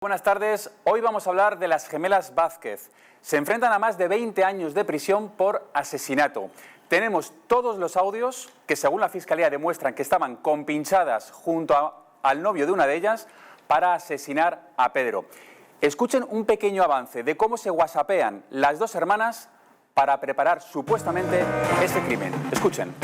Buenas tardes. Hoy vamos a hablar de las gemelas Vázquez. Se enfrentan a más de 20 años de prisión por asesinato. Tenemos todos los audios que, según la Fiscalía, demuestran que estaban compinchadas junto al novio de una de ellas para asesinar a Pedro. Escuchen un pequeño avance de cómo se whatsappean las dos hermanas para preparar supuestamente este crimen. Escuchen.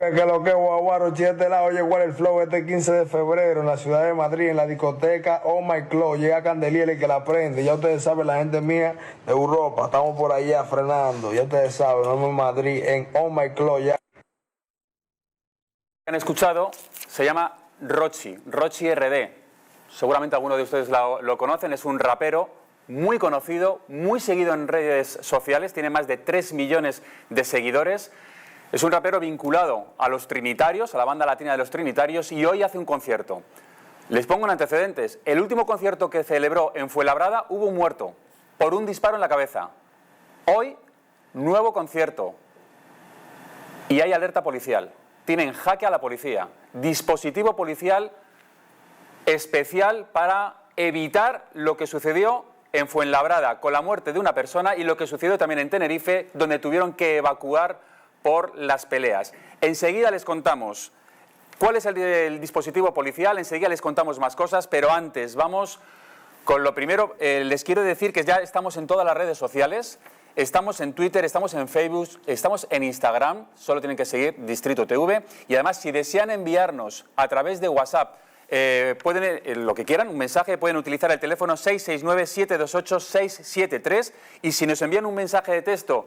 Que lo que Guaguaro, de lado llegó el flow este 15 de febrero en la ciudad de Madrid, en la discoteca Oh My Club. Llega Candeliel y que la prende. Ya ustedes saben, la gente mía de Europa, estamos por allá frenando. Ya ustedes saben, vamos en Madrid, en Oh My Club. Ya Han escuchado, se llama Rochy RD. Seguramente algunos de ustedes lo conocen, es un rapero muy conocido, muy seguido en redes sociales, tiene más de 3 millones de seguidores. Es un rapero vinculado a los Trinitarios, a la banda latina de los Trinitarios, y hoy hace un concierto. Les pongo en antecedentes. El último concierto que celebró en Fuenlabrada hubo un muerto por un disparo en la cabeza. Hoy, nuevo concierto. Y hay alerta policial. Tienen jaque a la policía. Dispositivo policial especial para evitar lo que sucedió en Fuenlabrada con la muerte de una persona y lo que sucedió también en Tenerife, donde tuvieron que evacuar por las peleas. Enseguida les contamos cuál es el dispositivo policial, enseguida les contamos más cosas, pero antes vamos con lo primero. Les quiero decir que ya estamos en todas las redes sociales, estamos en Twitter, estamos en Facebook, estamos en Instagram, solo tienen que seguir Distrito TV, y además si desean enviarnos a través de WhatsApp pueden, lo que quieran, un mensaje, pueden utilizar el teléfono 669-728-673, y si nos envían un mensaje de texto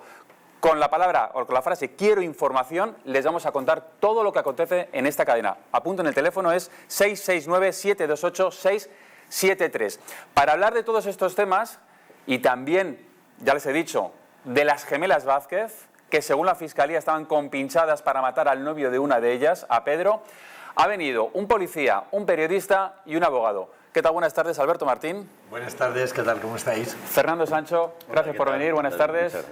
con la palabra o con la frase quiero información, les vamos a contar todo lo que acontece en esta cadena. Apunten el teléfono, es 669-728-673. Para hablar de todos estos temas y también, ya les he dicho, de las gemelas Vázquez, que según la Fiscalía estaban compinchadas para matar al novio de una de ellas, a Pedro, ha venido un policía, un periodista y un abogado. ¿Qué tal? Buenas tardes, Alberto Martín. Buenas tardes, ¿qué tal? ¿Cómo estáis? Fernando Sancho, gracias por venir, buenas tardes.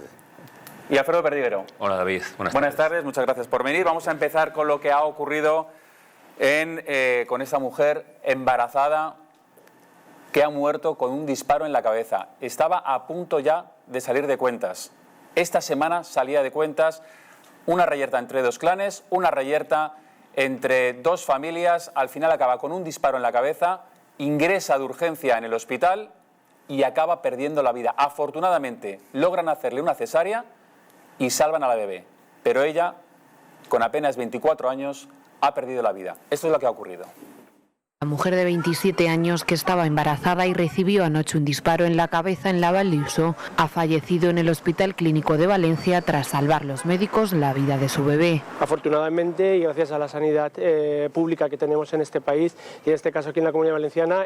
Y Alfredo Perdiguero. Hola David, buenas tardes, muchas gracias por venir. Vamos a empezar con lo que ha ocurrido con esa mujer embarazada que ha muerto con un disparo en la cabeza. Estaba a punto ya de salir de cuentas. Esta semana salía de cuentas una reyerta entre dos clanes, una reyerta entre dos familias. Al final acaba con un disparo en la cabeza, ingresa de urgencia en el hospital y acaba perdiendo la vida. Afortunadamente logran hacerle una cesárea y salvan a la bebé, pero ella, con apenas 24 años, ha perdido la vida. Esto es lo que ha ocurrido. La mujer de 27 años que estaba embarazada y recibió anoche un disparo en la cabeza en la Valldiuso ha fallecido en el Hospital Clínico de Valencia tras salvar los médicos la vida de su bebé. Afortunadamente, y gracias a la sanidad pública que tenemos en este país, y en este caso aquí en la Comunidad Valenciana,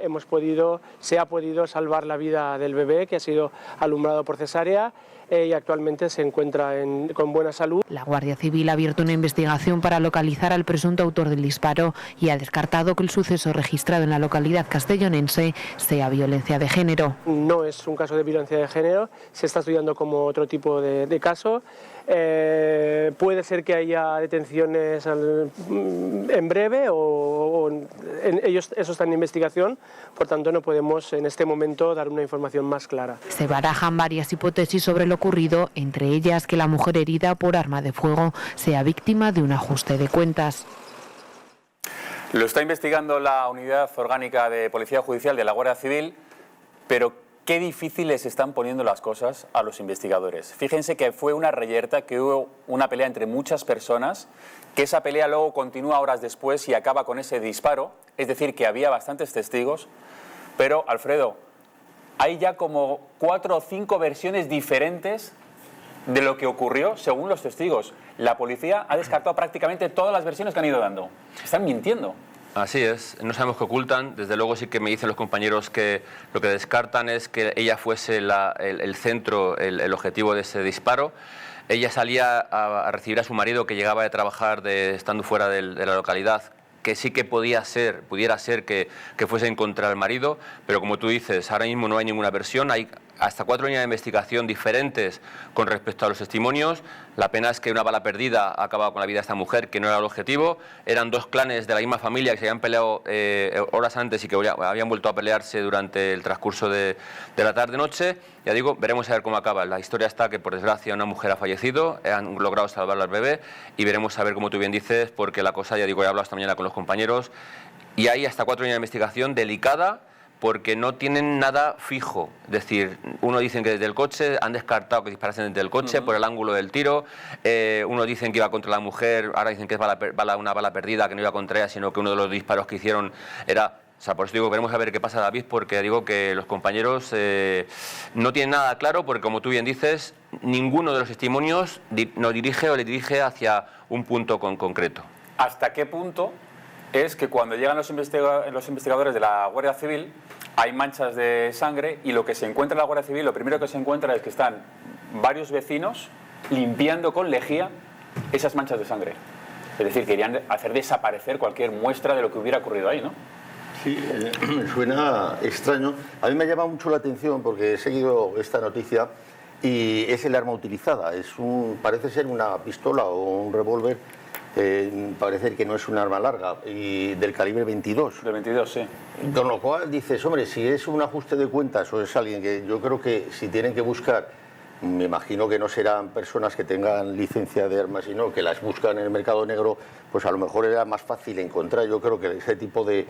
se ha podido salvar la vida del bebé, que ha sido alumbrado por cesárea, y actualmente se encuentra con buena salud. La Guardia Civil ha abierto una investigación para localizar al presunto autor del disparo y ha descartado que el suceso registrado en la localidad castellonense sea violencia de género. No es un caso de violencia de género, se está estudiando como otro tipo de caso. Puede ser que haya detenciones en breve eso está en investigación, por tanto no podemos en este momento dar una información más clara. Se barajan varias hipótesis sobre lo ocurrido, entre ellas que la mujer herida por arma de fuego sea víctima de un ajuste de cuentas. Lo está investigando la Unidad Orgánica de Policía Judicial de la Guardia Civil, pero qué difíciles están poniendo las cosas a los investigadores. Fíjense que fue una reyerta, que hubo una pelea entre muchas personas, que esa pelea luego continúa horas después y acaba con ese disparo, es decir, que había bastantes testigos. Pero, Alfredo, hay ya como 4 o 5 versiones diferentes de lo que ocurrió según los testigos. la policía ha descartado prácticamente todas las versiones que han ido dando. Están mintiendo. Así es, no sabemos qué ocultan. Desde luego sí que me dicen los compañeros que lo que descartan es que ella fuese el centro, el objetivo de ese disparo. Ella salía a recibir a su marido, que llegaba de trabajar estando fuera de la localidad, que sí que pudiera ser que fuese en contra del marido, pero como tú dices, ahora mismo no hay ninguna versión, hay hasta 4 líneas de investigación diferentes con respecto a los testimonios. La pena es que una bala perdida ha acabado con la vida de esta mujer, que no era el objetivo. Eran 2 clanes de la misma familia que se habían peleado horas antes y que habían vuelto a pelearse durante el transcurso de la tarde-noche. Ya digo, veremos a ver cómo acaba. La historia está que, por desgracia, una mujer ha fallecido, han logrado salvar al bebé y veremos a ver, como tú bien dices, porque la cosa, ya digo, he hablado esta mañana con los compañeros, y hay hasta 4 líneas de investigación delicada, porque no tienen nada fijo. Es decir, uno dicen que desde el coche, han descartado que disparasen desde el coche por el ángulo del tiro, unos dicen que iba contra la mujer, ahora dicen que es una bala perdida, que no iba contra ella, sino que uno de los disparos que hicieron era... O sea, por eso digo, veremos a ver qué pasa, David, porque digo que los compañeros no tienen nada claro, porque como tú bien dices, ninguno de los testimonios nos dirige o le dirige hacia un punto concreto. ¿Hasta qué punto es que cuando llegan los investigadores de la Guardia Civil hay manchas de sangre y lo que se encuentra en la Guardia Civil, lo primero que se encuentra es que están varios vecinos limpiando con lejía esas manchas de sangre? Es decir, querían hacer desaparecer cualquier muestra de lo que hubiera ocurrido ahí, ¿no? Sí, suena extraño. A mí me llama mucho la atención porque he seguido esta noticia y es el arma utilizada. Parece ser una pistola o un revólver, parece que no es un arma larga, y del calibre 22. Del 22, sí. Con lo cual dices, hombre, si es un ajuste de cuentas o es alguien que yo creo que si tienen que buscar, me imagino que no serán personas que tengan licencia de armas, sino que las buscan en el mercado negro, pues a lo mejor era más fácil encontrar. Yo creo que ese tipo de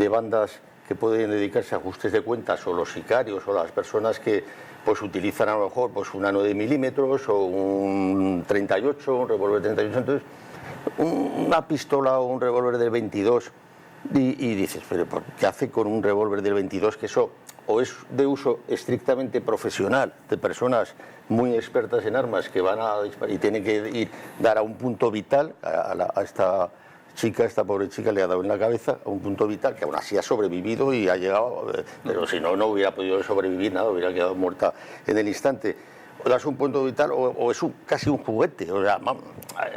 bandas que pueden dedicarse a ajustes de cuentas, o los sicarios, o las personas que pues utilizan a lo mejor pues una 9 milímetros o un 38, un revólver 38, entonces una pistola o un revólver del 22 y dices, pero ¿qué hace con un revólver del 22? Que eso o es de uso estrictamente profesional, de personas muy expertas en armas que van a disparar y tienen que dar a un punto vital a esta chica, esta pobre chica le ha dado en la cabeza a un punto vital que aún así ha sobrevivido y ha llegado, pero si no, no hubiera podido sobrevivir nada, hubiera quedado muerta en el instante. O das un punto vital o es casi un juguete, o sea,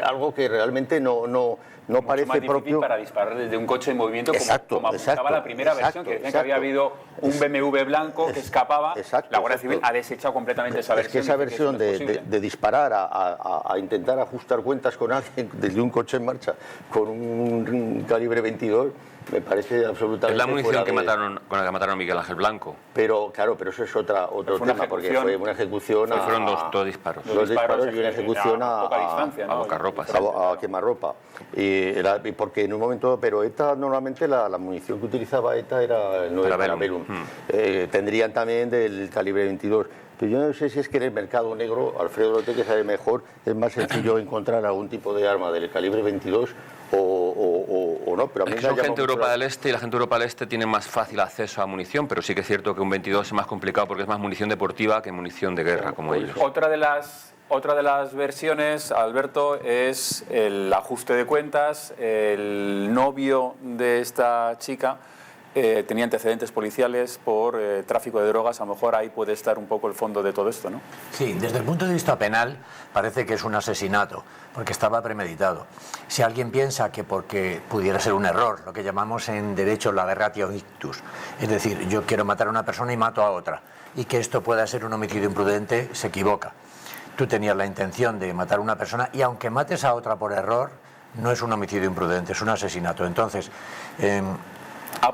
algo que realmente no parece más propio para disparar desde un coche en movimiento, como apuntaba la primera versión, que decían que había habido un BMW blanco que escapaba. La Guardia Civil ha desechado completamente esa versión. Es que esa versión de disparar a intentar ajustar cuentas con alguien desde un coche en marcha con un calibre 22 me parece absolutamente... Es la munición con la que mataron a Miguel Ángel Blanco. Pero claro, pero eso es otro tema, porque fue una ejecución fueron dos disparos. Dos disparos y una ejecución a bocarropa. A quemarropa. Porque en un momento... Pero ETA, normalmente la munición que utilizaba ETA era el 9 Parabellum. Tendrían también del calibre 22. Pero yo no sé si es que en el mercado negro, Alfredo Lote, que sabe mejor, es más sencillo encontrar algún tipo de arma del calibre 22 o no. Pero a mí son gente de Europa del Este y la gente de Europa del Este tiene más fácil acceso a munición, pero sí que es cierto que un 22 es más complicado porque es más munición deportiva que munición de guerra, como ellos. Otra de las versiones, Alberto, es el ajuste de cuentas. El novio de esta chica tenía antecedentes policiales por tráfico de drogas. A lo mejor ahí puede estar un poco el fondo de todo esto, ¿no? Sí, desde el punto de vista penal parece que es un asesinato, porque estaba premeditado. Si alguien piensa que porque pudiera ser un error, lo que llamamos en derecho la aberratio ictus, es decir, yo quiero matar a una persona y mato a otra, y que esto pueda ser un homicidio imprudente, se equivoca. Tú tenías la intención de matar a una persona y aunque mates a otra por error, no es un homicidio imprudente, es un asesinato. Entonces...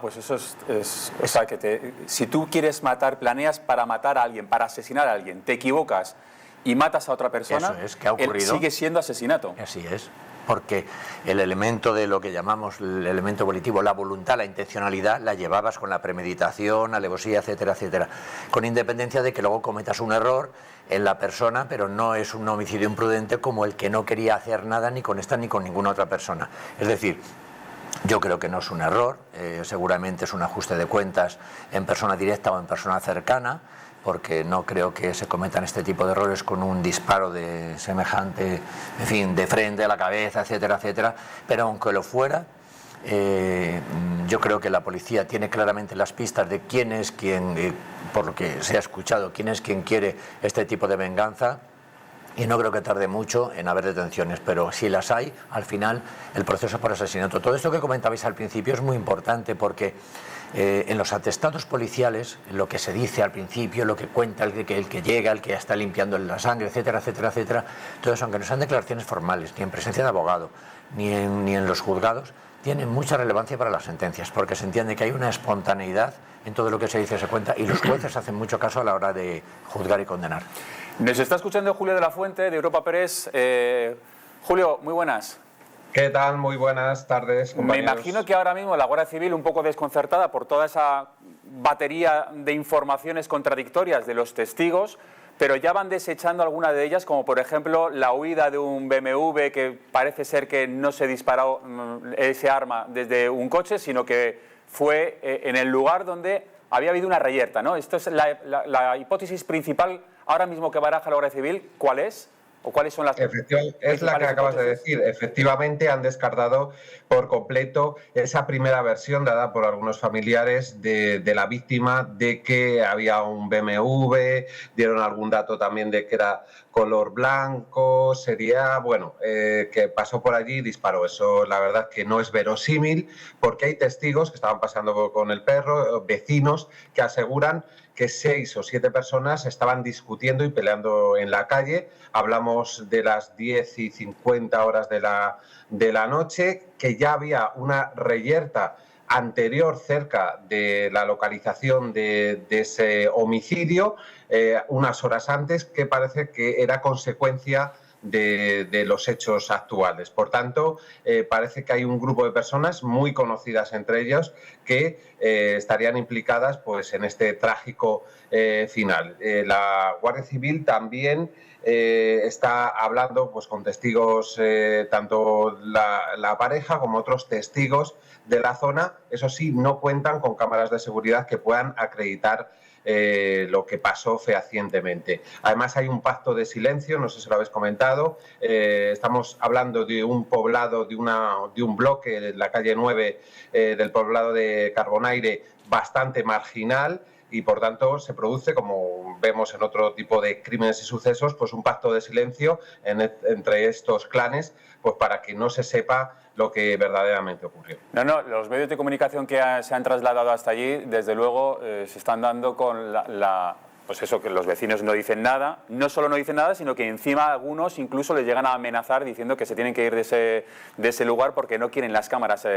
pues eso es o sea, que si tú quieres planeas para matar a alguien, para asesinar a alguien, te equivocas y matas a otra persona, eso es, ¿qué ha ocurrido? Sigue siendo asesinato. Así es, porque el elemento de lo que llamamos el elemento volitivo, la voluntad, la intencionalidad, la llevabas con la premeditación, alevosía, etcétera, etcétera, con independencia de que luego cometas un error en la persona, pero no es un homicidio imprudente como el que no quería hacer nada ni con esta ni con ninguna otra persona. Es decir, yo creo que no es un error, seguramente es un ajuste de cuentas en persona directa o en persona cercana, porque no creo que se cometan este tipo de errores con un disparo de semejante, en fin, de frente a la cabeza, etcétera, etcétera. Pero aunque lo fuera, yo creo que la policía tiene claramente las pistas de quién es quien, por lo que se ha escuchado, quién es quien quiere este tipo de venganza. Y no creo que tarde mucho en haber detenciones, pero si las hay, al final el proceso por asesinato. Todo esto que comentabais al principio es muy importante porque en los atestados policiales, lo que se dice al principio, lo que cuenta el que llega, el que está limpiando la sangre, etcétera, etcétera, etcétera, todo eso, aunque no sean declaraciones formales, ni en presencia de abogado, ni en los juzgados, tienen mucha relevancia para las sentencias, porque se entiende que hay una espontaneidad en todo lo que se dice, se cuenta, y los jueces hacen mucho caso a la hora de juzgar y condenar. Nos está escuchando Julio de la Fuente, de Europa Press. Julio, muy buenas. ¿Qué tal? Muy buenas tardes, compañeros. Me imagino que ahora mismo la Guardia Civil, un poco desconcertada por toda esa batería de informaciones contradictorias de los testigos, pero ya van desechando alguna de ellas, como por ejemplo la huida de un BMW que parece ser que no se disparó ese arma desde un coche, sino que fue en el lugar donde había habido una reyerta, ¿no? Esto es la hipótesis principal ahora mismo que baraja la Guardia Civil. ¿Cuál es? ¿O cuáles son las Es la que acabas de decir. Efectivamente, han descartado por completo esa primera versión dada por algunos familiares de la víctima de que había un BMW, dieron algún dato también de que era color blanco, sería, bueno, que pasó por allí y disparó. Eso la verdad que no es verosímil, porque hay testigos que estaban pasando con el perro, vecinos, que aseguran que 6 o 7 personas estaban discutiendo y peleando en la calle. Hablamos de las 10:50 horas de la noche, que ya había una reyerta anterior cerca de la localización de ese homicidio, unas horas antes, que parece que era consecuencia de los hechos actuales. Por tanto, parece que hay un grupo de personas muy conocidas entre ellos que estarían implicadas pues, en este trágico final. La Guardia Civil también está hablando pues, con testigos, tanto la pareja como otros testigos de la zona. Eso sí, no cuentan con cámaras de seguridad que puedan acreditar lo que pasó fehacientemente. Además hay un pacto de silencio, no sé si lo habéis comentado, estamos hablando de un poblado, de un bloque, la calle 9 del poblado de Carbonaire, bastante marginal, y por tanto se produce, como vemos en otro tipo de crímenes y sucesos, pues un pacto de silencio entre estos clanes, pues para que no se sepa lo que verdaderamente ocurrió. No, los medios de comunicación que se han trasladado hasta allí, desde luego, se están dando con pues eso, que los vecinos no dicen nada. No solo no dicen nada, sino que encima algunos incluso les llegan a amenazar diciendo que se tienen que ir de ese lugar porque no quieren las cámaras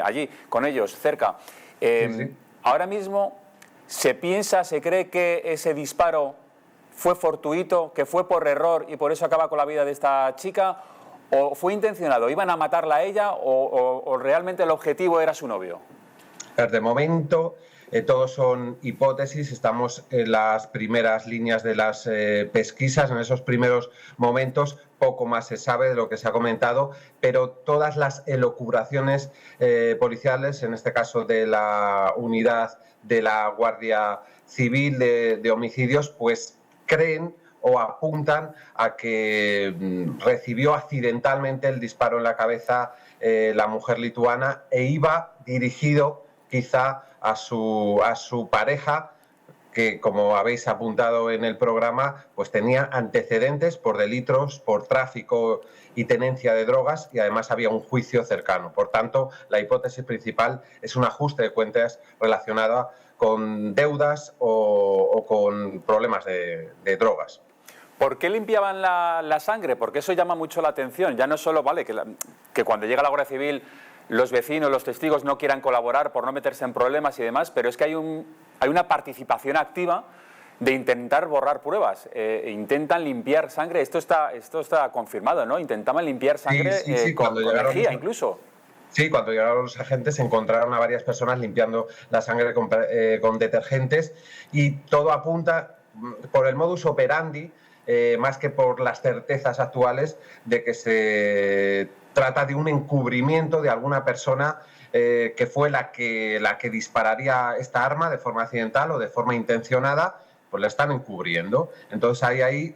allí, con ellos, cerca. Sí. Ahora mismo se cree que ese disparo fue fortuito, que fue por error y por eso acaba con la vida de esta chica, ¿o fue intencionado? ¿Iban a matarla a ella o realmente el objetivo era su novio? De momento, todos son hipótesis, estamos en las primeras líneas de las pesquisas, en esos primeros momentos poco más se sabe de lo que se ha comentado, pero todas las elucubraciones policiales, en este caso de la unidad de la Guardia Civil de homicidios, pues creen o apuntan a que recibió accidentalmente el disparo en la cabeza la mujer lituana e iba dirigido quizá a su pareja, que como habéis apuntado en el programa, pues tenía antecedentes por delitos, por tráfico y tenencia de drogas, y además había un juicio cercano. Por tanto, la hipótesis principal es un ajuste de cuentas relacionado con deudas o con problemas de drogas. ¿Por qué limpiaban la sangre? Porque eso llama mucho la atención. Ya no solo vale que cuando llega la Guardia Civil los vecinos, los testigos no quieran colaborar por no meterse en problemas y demás, pero es que hay una participación activa de intentar borrar pruebas. Intentan limpiar sangre. Esto está confirmado, ¿no? Intentaban limpiar sangre sí, con energía incluso. Sí, cuando llegaron los agentes encontraron a varias personas limpiando la sangre con detergentes, y todo apunta por el modus operandi, más que por las certezas actuales, de que se trata de un encubrimiento de alguna persona que fue la que dispararía esta arma de forma accidental o de forma intencionada, pues la están encubriendo. Entonces ahí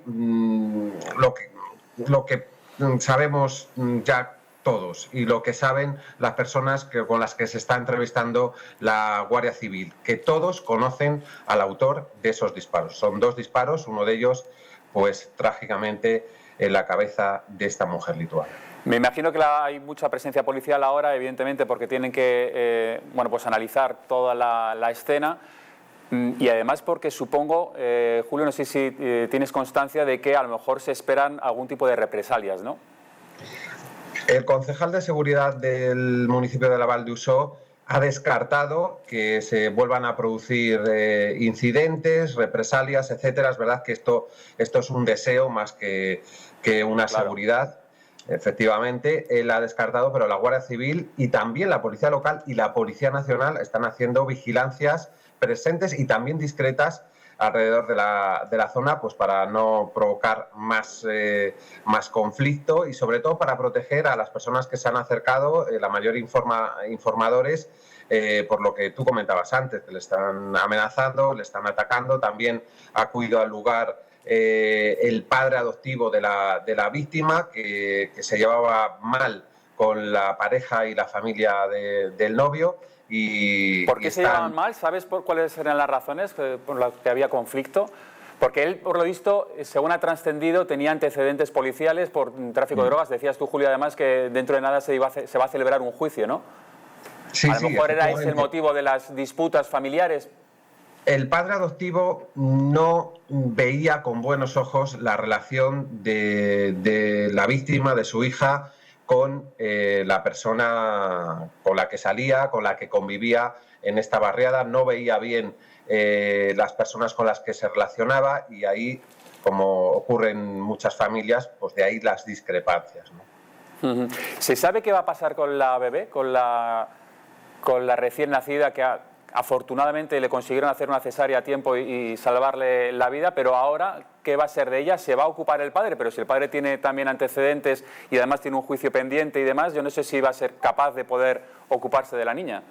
lo que sabemos ya todos y lo que saben las personas con las que se está entrevistando la Guardia Civil, que todos conocen al autor de esos disparos. Son 2 disparos, uno de ellos, pues trágicamente, en la cabeza de esta mujer lituana. Me imagino que hay mucha presencia policial ahora, evidentemente, porque tienen que pues analizar toda la escena y además porque supongo, Julio, no sé si tienes constancia de que a lo mejor se esperan algún tipo de represalias, ¿no? El concejal de seguridad del municipio de la Val d'Usó ha descartado que se vuelvan a producir incidentes, represalias, etcétera. Es verdad que esto es un deseo más que una seguridad. Efectivamente, él ha descartado, pero la Guardia Civil y también la Policía Local y la Policía Nacional están haciendo vigilancias presentes y también discretas alrededor de la zona, pues para no provocar más conflicto y sobre todo para proteger a las personas que se han acercado, la mayor informadores, por lo que tú comentabas antes, que le están amenazando, le están atacando. También ha acudido al lugar el padre adoptivo de la víctima, que se llevaba mal con la pareja y la familia del novio. ¿Por qué se llevaban mal? ¿Sabes cuáles eran las razones por las que había conflicto? Porque él, por lo visto, según ha trascendido, tenía antecedentes policiales por tráfico de drogas. Decías tú, Julio, además, que dentro de nada se va a celebrar un juicio, ¿no? Sí, a lo mejor era ese el motivo de las disputas familiares. El padre adoptivo no veía con buenos ojos la relación de la víctima, de su hija, con la persona con la que salía, con la que convivía en esta barriada. No veía bien las personas con las que se relacionaba y ahí, como ocurre en muchas familias, pues de ahí las discrepancias, ¿no? ¿Se sabe qué va a pasar con la bebé, con la recién nacida que afortunadamente le consiguieron hacer una cesárea a tiempo y salvarle la vida, pero ahora, ¿qué va a ser de ella? Se va a ocupar el padre, pero si el padre tiene también antecedentes y además tiene un juicio pendiente y demás, yo no sé si va a ser capaz de poder ocuparse de la niña.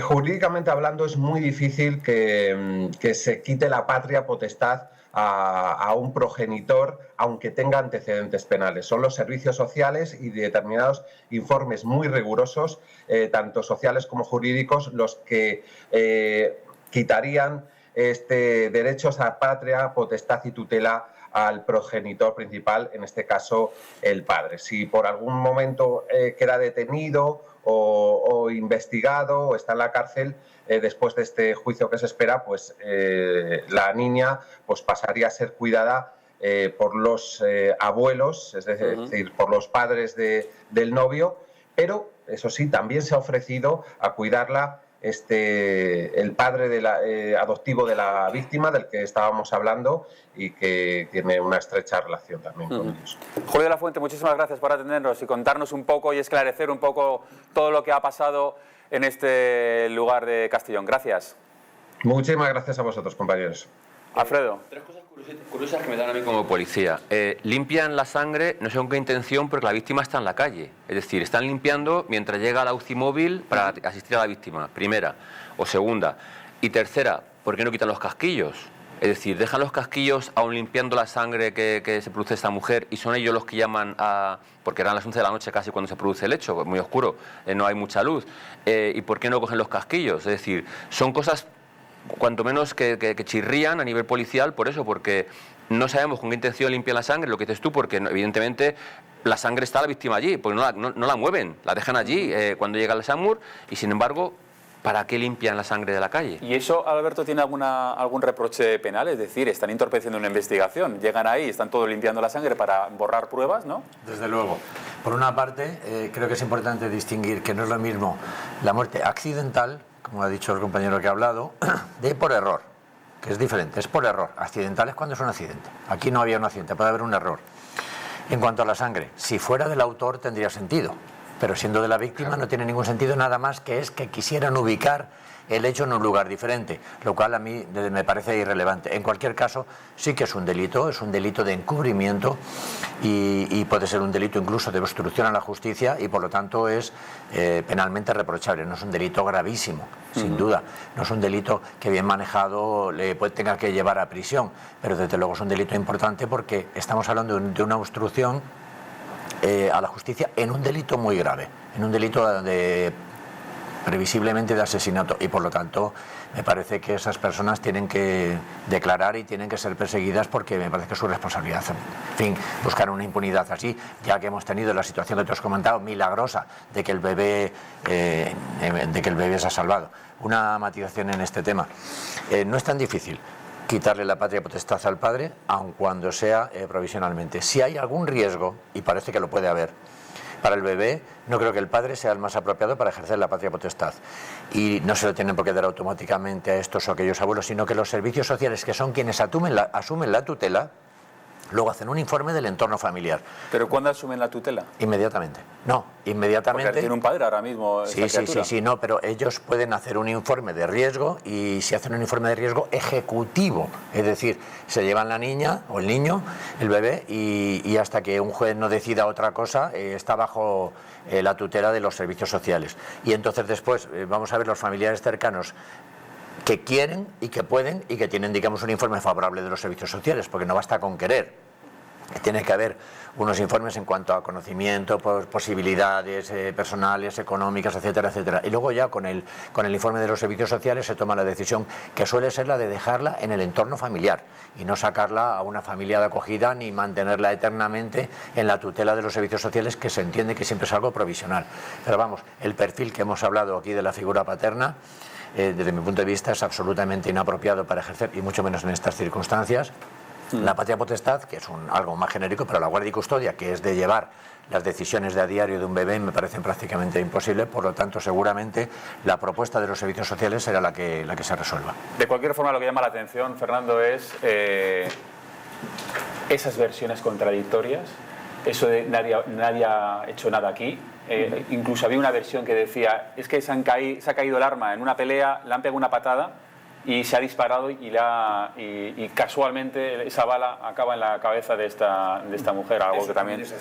Jurídicamente hablando, es muy difícil que se quite la patria potestad a un progenitor, aunque tenga antecedentes penales. Son los servicios sociales y determinados informes muy rigurosos, tanto sociales como jurídicos, los que quitarían derechos a patria, potestad y tutela al progenitor principal, en este caso el padre. Si por algún momento queda detenido o investigado o está en la cárcel, después de este juicio que se espera, pues la niña pues pasaría a ser cuidada por los abuelos, es decir, por los padres del novio, pero eso sí, también se ha ofrecido a cuidarla el padre adoptivo de la víctima, del que estábamos hablando, y que tiene una estrecha relación también con ellos. Julio de la Fuente, muchísimas gracias por atendernos y contarnos un poco y esclarecer un poco todo lo que ha pasado en este lugar de Castellón. Gracias. Muchísimas gracias a vosotros, compañeros. Alfredo. 3 cosas curiosas que me dan a mí como policía. Limpian la sangre, no sé con qué intención, porque la víctima está en la calle. Es decir, están limpiando mientras llega la UCI móvil para asistir a la víctima, primera o segunda. Y tercera, ¿por qué no quitan los casquillos? Es decir, dejan los casquillos aún limpiando la sangre que se produce esta mujer y son ellos los que llaman porque eran las 11 de la noche casi cuando se produce el hecho, muy oscuro, no hay mucha luz. ¿Y por qué no cogen los casquillos? Es decir, son cosas cuanto menos que chirrían a nivel policial por eso, porque no sabemos con qué intención limpian la sangre, lo que dices tú, porque evidentemente la sangre está la víctima allí, porque no la mueven, la dejan allí cuando llega el SAMUR y sin embargo, ¿para qué limpian la sangre de la calle? ¿Y eso, Alberto, tiene algún reproche penal? Es decir, están entorpeciendo una investigación, llegan ahí, están todos limpiando la sangre para borrar pruebas, ¿no? Desde luego. Por una parte, creo que es importante distinguir que no es lo mismo la muerte accidental, como ha dicho el compañero que ha hablado, de por error, que es diferente, es por error. Accidental es cuando es un accidente. Aquí no había un accidente, puede haber un error. En cuanto a la sangre, si fuera del autor tendría sentido, pero siendo de la víctima no tiene ningún sentido, nada más que es que quisieran ubicar el hecho en un lugar diferente, lo cual a mí me parece irrelevante. En cualquier caso, sí que es un delito de encubrimiento y puede ser un delito incluso de obstrucción a la justicia y por lo tanto es penalmente reprochable. No es un delito gravísimo, sin duda. No es un delito que bien manejado tenga que llevar a prisión, pero desde luego es un delito importante porque estamos hablando de una obstrucción a la justicia en un delito muy grave, en un delito previsiblemente de asesinato y por lo tanto me parece que esas personas tienen que declarar y tienen que ser perseguidas porque me parece que es su responsabilidad. En fin, buscar una impunidad así, ya que hemos tenido la situación que te has comentado, milagrosa, de que el bebé se ha salvado. Una matización en este tema. No es tan difícil quitarle la patria potestad al padre, aun cuando sea provisionalmente. Si hay algún riesgo, y parece que lo puede haber, para el bebé, no creo que el padre sea el más apropiado para ejercer la patria potestad. Y no se lo tienen por qué dar automáticamente a estos o aquellos abuelos, sino que los servicios sociales, que son quienes asumen la tutela, luego hacen un informe del entorno familiar. ¿Pero cuándo asumen la tutela? Inmediatamente. No, inmediatamente. Porque tiene un padre ahora mismo. Sí, no, pero ellos pueden hacer un informe de riesgo y si hacen un informe de riesgo ejecutivo, es decir, se llevan la niña o el niño, el bebé, y hasta que un juez no decida otra cosa, está bajo la tutela de los servicios sociales. Y entonces después vamos a ver los familiares cercanos que quieren y que pueden y que tienen, digamos, un informe favorable de los servicios sociales, porque no basta con querer. Tiene que haber unos informes en cuanto a conocimiento, posibilidades personales, económicas, etcétera, etcétera. Y luego ya con el informe de los servicios sociales se toma la decisión, que suele ser la de dejarla en el entorno familiar y no sacarla a una familia de acogida ni mantenerla eternamente en la tutela de los servicios sociales, que se entiende que siempre es algo provisional. Pero vamos, el perfil que hemos hablado aquí de la figura paterna, desde mi punto de vista, es absolutamente inapropiado para ejercer, y mucho menos en estas circunstancias. La patria potestad, que es algo más genérico, pero la guardia y custodia, que es de llevar las decisiones de a diario de un bebé, me parecen prácticamente imposibles. Por lo tanto, seguramente la propuesta de los servicios sociales será la que se resuelva. De cualquier forma, lo que llama la atención, Fernando, es esas versiones contradictorias. Eso de nadie ha hecho nada aquí. Incluso había una versión que decía, es que se ha caído el arma en una pelea, le han pegado una patada y se ha disparado y casualmente esa bala acaba en la cabeza de esta mujer, algo que también... Eso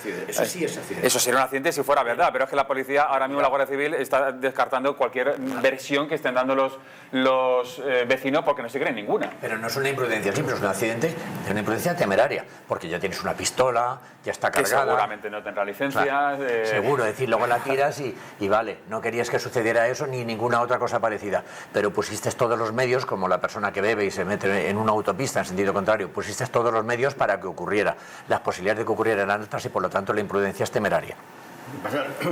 sí es accidente. Eso sería un accidente si fuera verdad, pero es que la policía, ahora mismo la Guardia Civil, está descartando cualquier versión que estén dando los vecinos porque no se creen ninguna. Pero no es una imprudencia simple, es un accidente, es una imprudencia temeraria, porque ya tienes una pistola, ya está cargada. Que seguramente no tendrá licencias. Claro, seguro, es decir, luego la tiras y vale, no querías que sucediera eso ni ninguna otra cosa parecida, pero pusiste todos los medios, como la persona que bebe y se mete en una autopista en sentido contrario, pusiste todos los medios para que ocurriera. Las posibilidades de que ocurriera eran altas y por lo tanto la imprudencia es temeraria.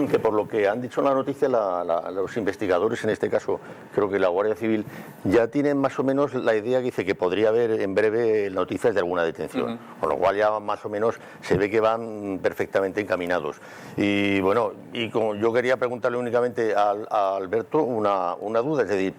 Que por lo que han dicho en la noticia, los investigadores, en este caso creo que la Guardia Civil, ya tienen más o menos la idea que dice que podría haber en breve noticias de alguna detención, con lo cual ya más o menos se ve que van perfectamente encaminados. Y bueno, como yo quería preguntarle únicamente a Alberto una duda, es decir,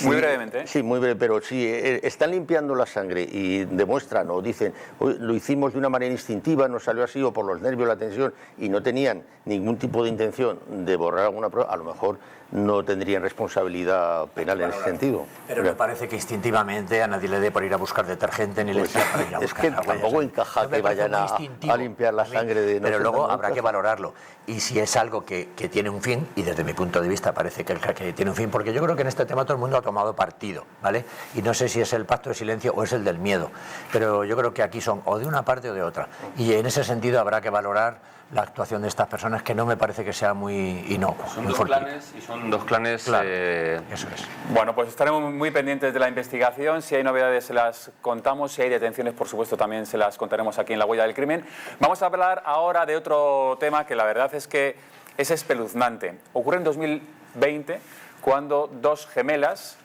muy brevemente. Sí, muy breve, pero si están limpiando la sangre y demuestran o dicen, lo hicimos de una manera instintiva, nos salió así o por los nervios, la tensión, y no tenían ningún tipo de intención de borrar alguna prueba, a lo mejor no tendrían responsabilidad penal en ese sentido. Pero me parece que instintivamente a nadie le dé por ir a buscar detergente ni leche para ir a buscar. Es que tampoco encaja que vayan a limpiar la sangre de... Pero luego habrá que valorarlo. Y si es algo que tiene un fin, y desde mi punto de vista parece que tiene un fin, porque yo creo que en este tema todo el mundo ha tomado partido, ¿vale? Y no sé si es el pacto de silencio o es el del miedo, pero yo creo que aquí son o de una parte o de otra. Y en ese sentido habrá que valorar la actuación de estas personas, que no me parece que sea muy inocua. Son dos clanes. Claro, eso es. Bueno, pues estaremos muy pendientes de la investigación. Si hay novedades se las contamos, si hay detenciones, por supuesto, también se las contaremos aquí en La Huella del Crimen. Vamos a hablar ahora de otro tema que la verdad es que es espeluznante. Ocurre en 2020, cuando dos gemelas,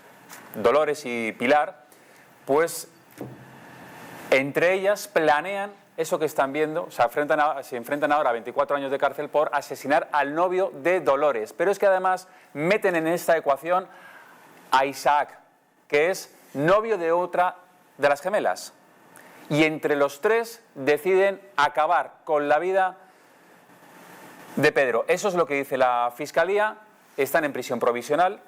Dolores y Pilar, pues entre ellas planean eso que están viendo. Se enfrentan ahora a 24 años de cárcel por asesinar al novio de Dolores. Pero es que además meten en esta ecuación a Isaac, que es novio de otra de las gemelas. Y entre los tres deciden acabar con la vida de Pedro. Eso es lo que dice la Fiscalía. Están en prisión provisional.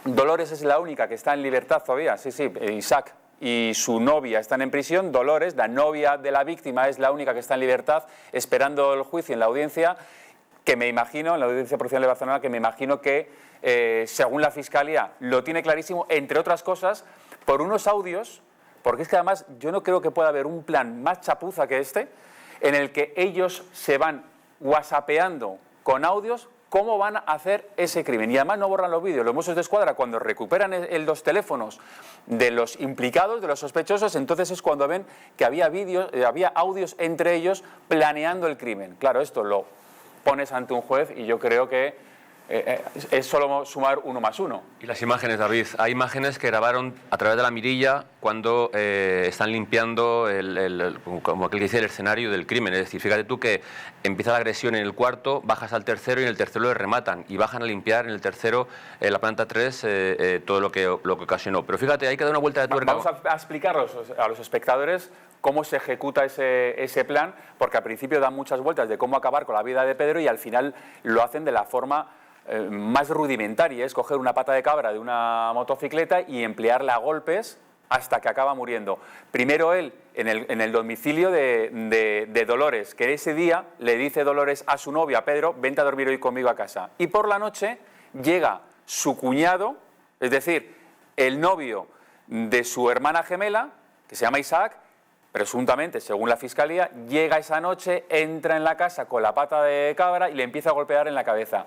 Dolores es la única que está en libertad todavía. Sí, Isaac y su novia están en prisión. Dolores, la novia de la víctima, es la única que está en libertad esperando el juicio en la audiencia, que me imagino, en la Audiencia Provincial de Barcelona, que me imagino que, según la Fiscalía, lo tiene clarísimo, entre otras cosas, por unos audios, porque es que además yo no creo que pueda haber un plan más chapuza que este, en el que ellos se van whatsappeando con audios cómo van a hacer ese crimen. Y además no borran los vídeos. Los Mossos de Escuadra, cuando recuperan los teléfonos de los implicados, de los sospechosos, entonces es cuando ven que había vídeos, había audios entre ellos planeando el crimen. Claro, esto lo pones ante un juez y yo creo que es solo sumar 1 más 1. Y las imágenes, David, hay imágenes que grabaron a través de la mirilla cuando están limpiando, como aquel que dice, el escenario del crimen. Es decir, fíjate tú que empieza la agresión en el cuarto, bajas al tercero y en el tercero le rematan y bajan a limpiar en el tercero, en la planta 3, todo lo que ocasionó. Pero fíjate, hay que dar una vuelta de tuerca. Vamos a explicar a los espectadores cómo se ejecuta ese plan, porque al principio dan muchas vueltas de cómo acabar con la vida de Pedro y al final lo hacen de la forma más rudimentaria, es coger una pata de cabra de una motocicleta y emplearla a golpes hasta que acaba muriendo. Primero él, en el domicilio de Dolores, que ese día le dice Dolores a su novia, Pedro, vente a dormir hoy conmigo a casa. Y por la noche llega su cuñado, es decir, el novio de su hermana gemela, que se llama Isaac, presuntamente, según la Fiscalía, llega esa noche, entra en la casa con la pata de cabra y le empieza a golpear en la cabeza.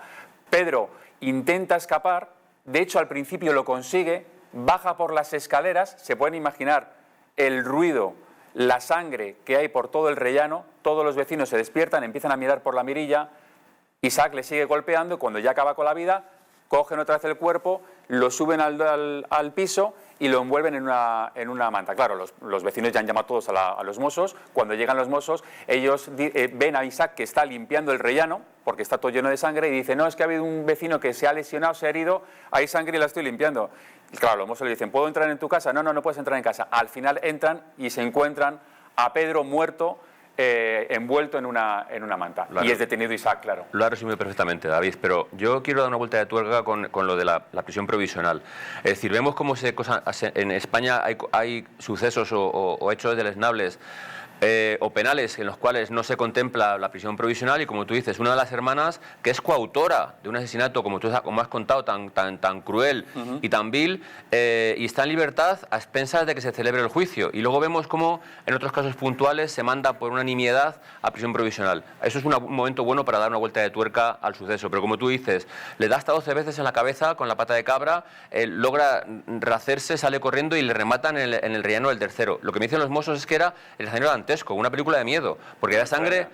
Pedro intenta escapar, de hecho al principio lo consigue, baja por las escaleras, se pueden imaginar el ruido, la sangre que hay por todo el rellano, todos los vecinos se despiertan, empiezan a mirar por la mirilla, Isaac le sigue golpeando y cuando ya acaba con la vida, cogen otra vez el cuerpo, lo suben al piso y lo envuelven en una manta. Claro, los vecinos ya han llamado todos a los Mossos. Cuando llegan los Mossos, ellos ven a Isaac que está limpiando el rellano, porque está todo lleno de sangre, y dicen, no, es que ha habido un vecino que se ha lesionado, se ha herido, hay sangre y la estoy limpiando. Y claro, los Mossos le dicen, ¿puedo entrar en tu casa? No, no puedes entrar en casa. Al final entran y se encuentran a Pedro muerto, envuelto en una manta. Y es detenido Isaac, claro. Lo ha resumido perfectamente, David, pero yo quiero dar una vuelta de tuerca con lo de la prisión provisional. Es decir, vemos cómo en España hay sucesos o hechos deleznables o penales en los cuales no se contempla la prisión provisional y, como tú dices, una de las hermanas que es coautora de un asesinato, como has contado, tan cruel y tan vil, y está en libertad a expensas de que se celebre el juicio. Y luego vemos cómo en otros casos puntuales se manda por una nimiedad a prisión provisional. Eso es un momento bueno para dar una vuelta de tuerca al suceso, pero como tú dices, le da hasta 12 veces en la cabeza con la pata de cabra, logra rehacerse, sale corriendo y le rematan en el relleno del tercero. Lo que me dicen los Mossos es que era el asesino dantesco, una película de miedo, porque era sangre,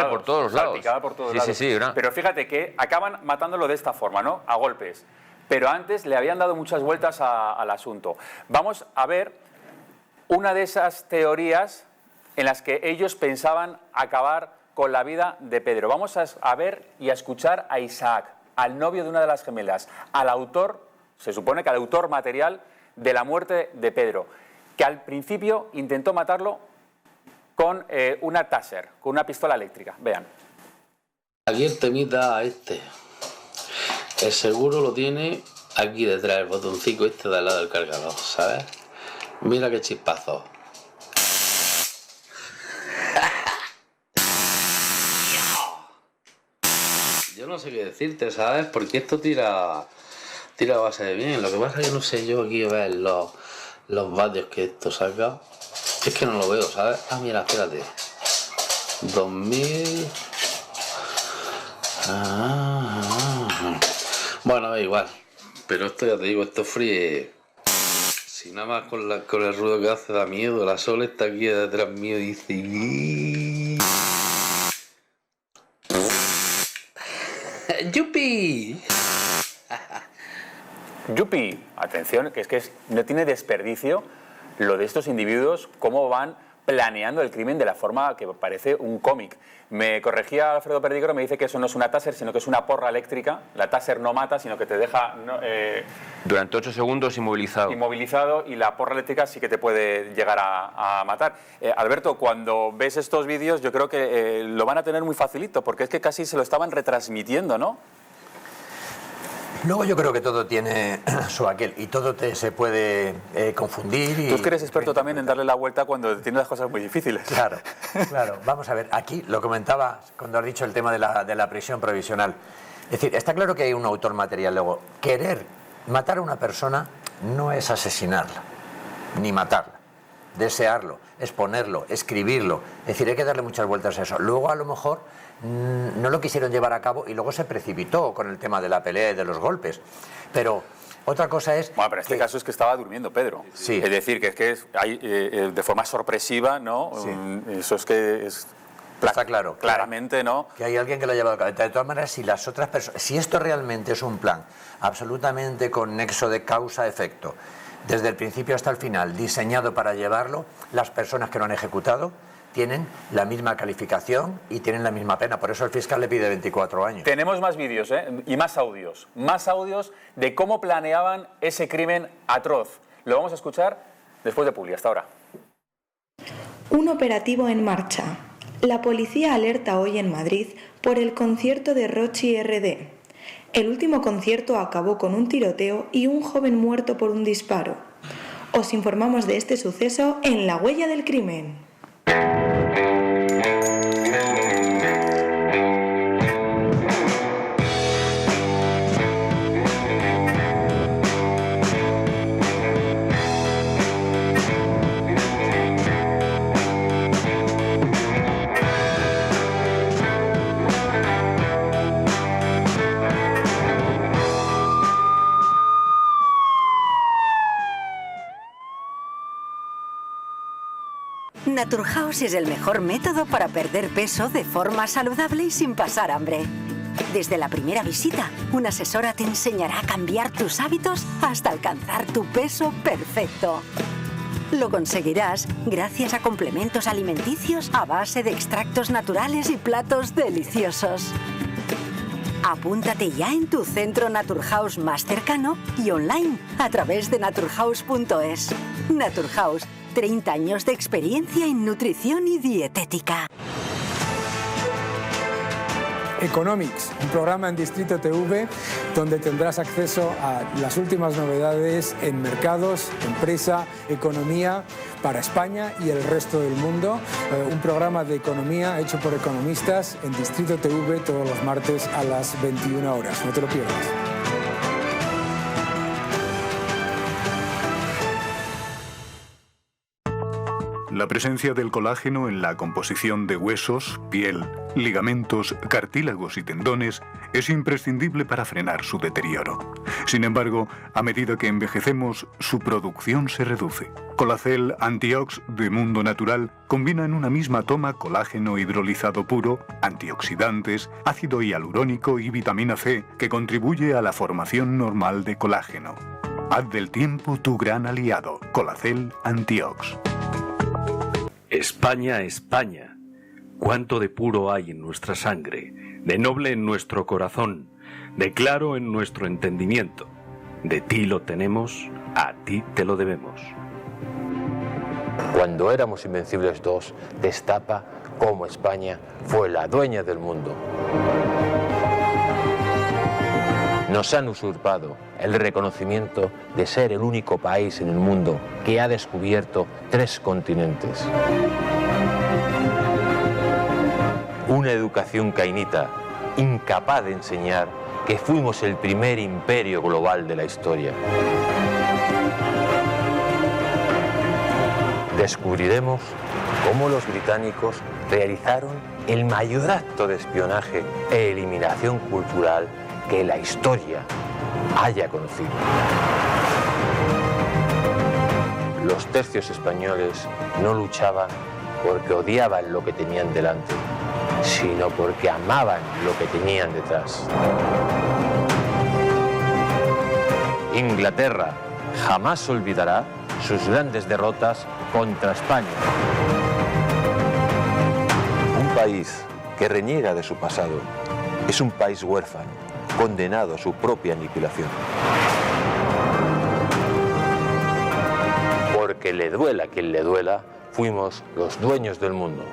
por todos los lados. Salpicada por todos lados. Sí, pero fíjate que acaban matándolo de esta forma, ¿no? A golpes. Pero antes le habían dado muchas vueltas al asunto. Vamos a ver una de esas teorías en las que ellos pensaban acabar con la vida de Pedro. Vamos a ver y a escuchar a Isaac, al novio de una de las gemelas, al autor, se supone que al autor material de la muerte de Pedro, que al principio intentó matarlo con una Taser, con una pistola eléctrica. Vean. Aquí el temita este. El seguro lo tiene aquí detrás, el botoncito este de al lado del cargador, ¿sabes? Mira qué chispazo. Yo no sé qué decirte, ¿sabes? Porque esto tira base bien. Lo que pasa es que no sé yo aquí ver los vatios que esto saca. Es que no lo veo, ¿sabes? Ah, mira, espérate. 2000... Bueno, da igual. Pero esto ya te digo, esto fríe. Si nada más con el ruido que hace da miedo. La Sol está aquí detrás mío y dice... ¡Yupi! ¡Yupi! Atención, que no tiene desperdicio lo de estos individuos, cómo van planeando el crimen de la forma que parece un cómic. Me corregía Alfredo Perdigoro, me dice que eso no es una Taser, sino que es una porra eléctrica. La Taser no mata, sino que te deja... durante 8 segundos inmovilizado. Inmovilizado, y la porra eléctrica sí que te puede llegar a matar. Alberto, cuando ves estos vídeos, yo creo que lo van a tener muy facilito, porque es que casi se lo estaban retransmitiendo, ¿no? Luego yo creo que todo tiene su aquel y todo se puede confundir. Tú es que eres experto también en darle la vuelta cuando tienes las cosas muy difíciles. Claro, claro. Vamos a ver, aquí lo comentaba cuando has dicho el tema de la prisión provisional. Es decir, está claro que hay un autor material. Luego, querer matar a una persona no es asesinarla, ni matarla. Desearlo, exponerlo, escribirlo. Es decir, hay que darle muchas vueltas a eso. Luego, a lo mejor, no lo quisieron llevar a cabo y luego se precipitó con el tema de la pelea y de los golpes. Pero otra cosa es... Bueno, pero en este caso es que estaba durmiendo Pedro. Sí. Es decir, que hay, de forma sorpresiva, ¿no? Sí. Eso es que es... Está claro. Claramente, ¿no? Que hay alguien que lo ha llevado a cabo. De todas maneras, si las otras personas... Si esto realmente es un plan absolutamente con nexo de causa-efecto, desde el principio hasta el final, diseñado para llevarlo, las personas que lo han ejecutado tienen la misma calificación y tienen la misma pena. Por eso el fiscal le pide 24 años. Tenemos más vídeos, y más audios de cómo planeaban ese crimen atroz. Lo vamos a escuchar después de Publi. Hasta ahora. Un operativo en marcha. La policía alerta hoy en Madrid por el concierto de Rochy RD. El último concierto acabó con un tiroteo y un joven muerto por un disparo. Os informamos de este suceso en La Huella del Crimen. Naturhaus es el mejor método para perder peso de forma saludable y sin pasar hambre. Desde la primera visita, una asesora te enseñará a cambiar tus hábitos hasta alcanzar tu peso perfecto. Lo conseguirás gracias a complementos alimenticios a base de extractos naturales y platos deliciosos. Apúntate ya en tu centro Naturhaus más cercano y online a través de naturhaus.es. Naturhaus, 30 años de experiencia en nutrición y dietética. Economics, un programa en Distrito TV donde tendrás acceso a las últimas novedades en mercados, empresa, economía para España y el resto del mundo. Un programa de economía hecho por economistas en Distrito TV todos los martes a las 21 horas. No te lo pierdas. La presencia del colágeno en la composición de huesos, piel, ligamentos, cartílagos y tendones es imprescindible para frenar su deterioro. Sin embargo, a medida que envejecemos, su producción se reduce. Colacel Antiox de Mundo Natural combina en una misma toma colágeno hidrolizado puro, antioxidantes, ácido hialurónico y vitamina C que contribuye a la formación normal de colágeno. Haz del tiempo tu gran aliado. Colacel Antiox. España, España, cuánto de puro hay en nuestra sangre, de noble en nuestro corazón, de claro en nuestro entendimiento. De ti lo tenemos, a ti te lo debemos. Cuando éramos Invencibles 2, destapa cómo España fue la dueña del mundo. Nos han usurpado el reconocimiento de ser el único país en el mundo que ha descubierto 3 continentes. Una educación cainita, incapaz de enseñar que fuimos el primer imperio global de la historia. Descubriremos cómo los británicos realizaron el mayor acto de espionaje e eliminación cultural que la historia haya conocido. Los tercios españoles no luchaban porque odiaban lo que tenían delante, sino porque amaban lo que tenían detrás. Inglaterra jamás olvidará sus grandes derrotas contra España. país que reniega de su pasado es un país huérfano, condenado a su propia aniquilación. Porque le duela a quien le duela, fuimos los dueños del mundo.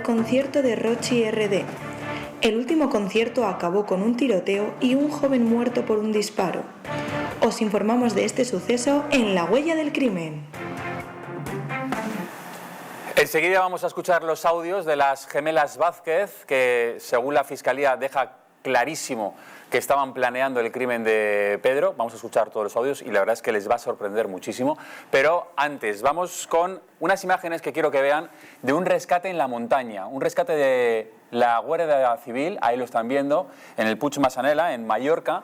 Concierto de Rochi RD. El último concierto acabó con un tiroteo y un joven muerto por un disparo. Os informamos de este suceso en La Huella del Crimen. Enseguida vamos a escuchar los audios de las gemelas Vázquez, que según la Fiscalía deja clarísimo que estaban planeando el crimen de Pedro. Vamos a escuchar todos los audios y la verdad es que les va a sorprender muchísimo. Pero antes, vamos con unas imágenes que quiero que vean de un rescate en la montaña, un rescate de la Guardia Civil, ahí lo están viendo, en el Puig Massanella, en Mallorca,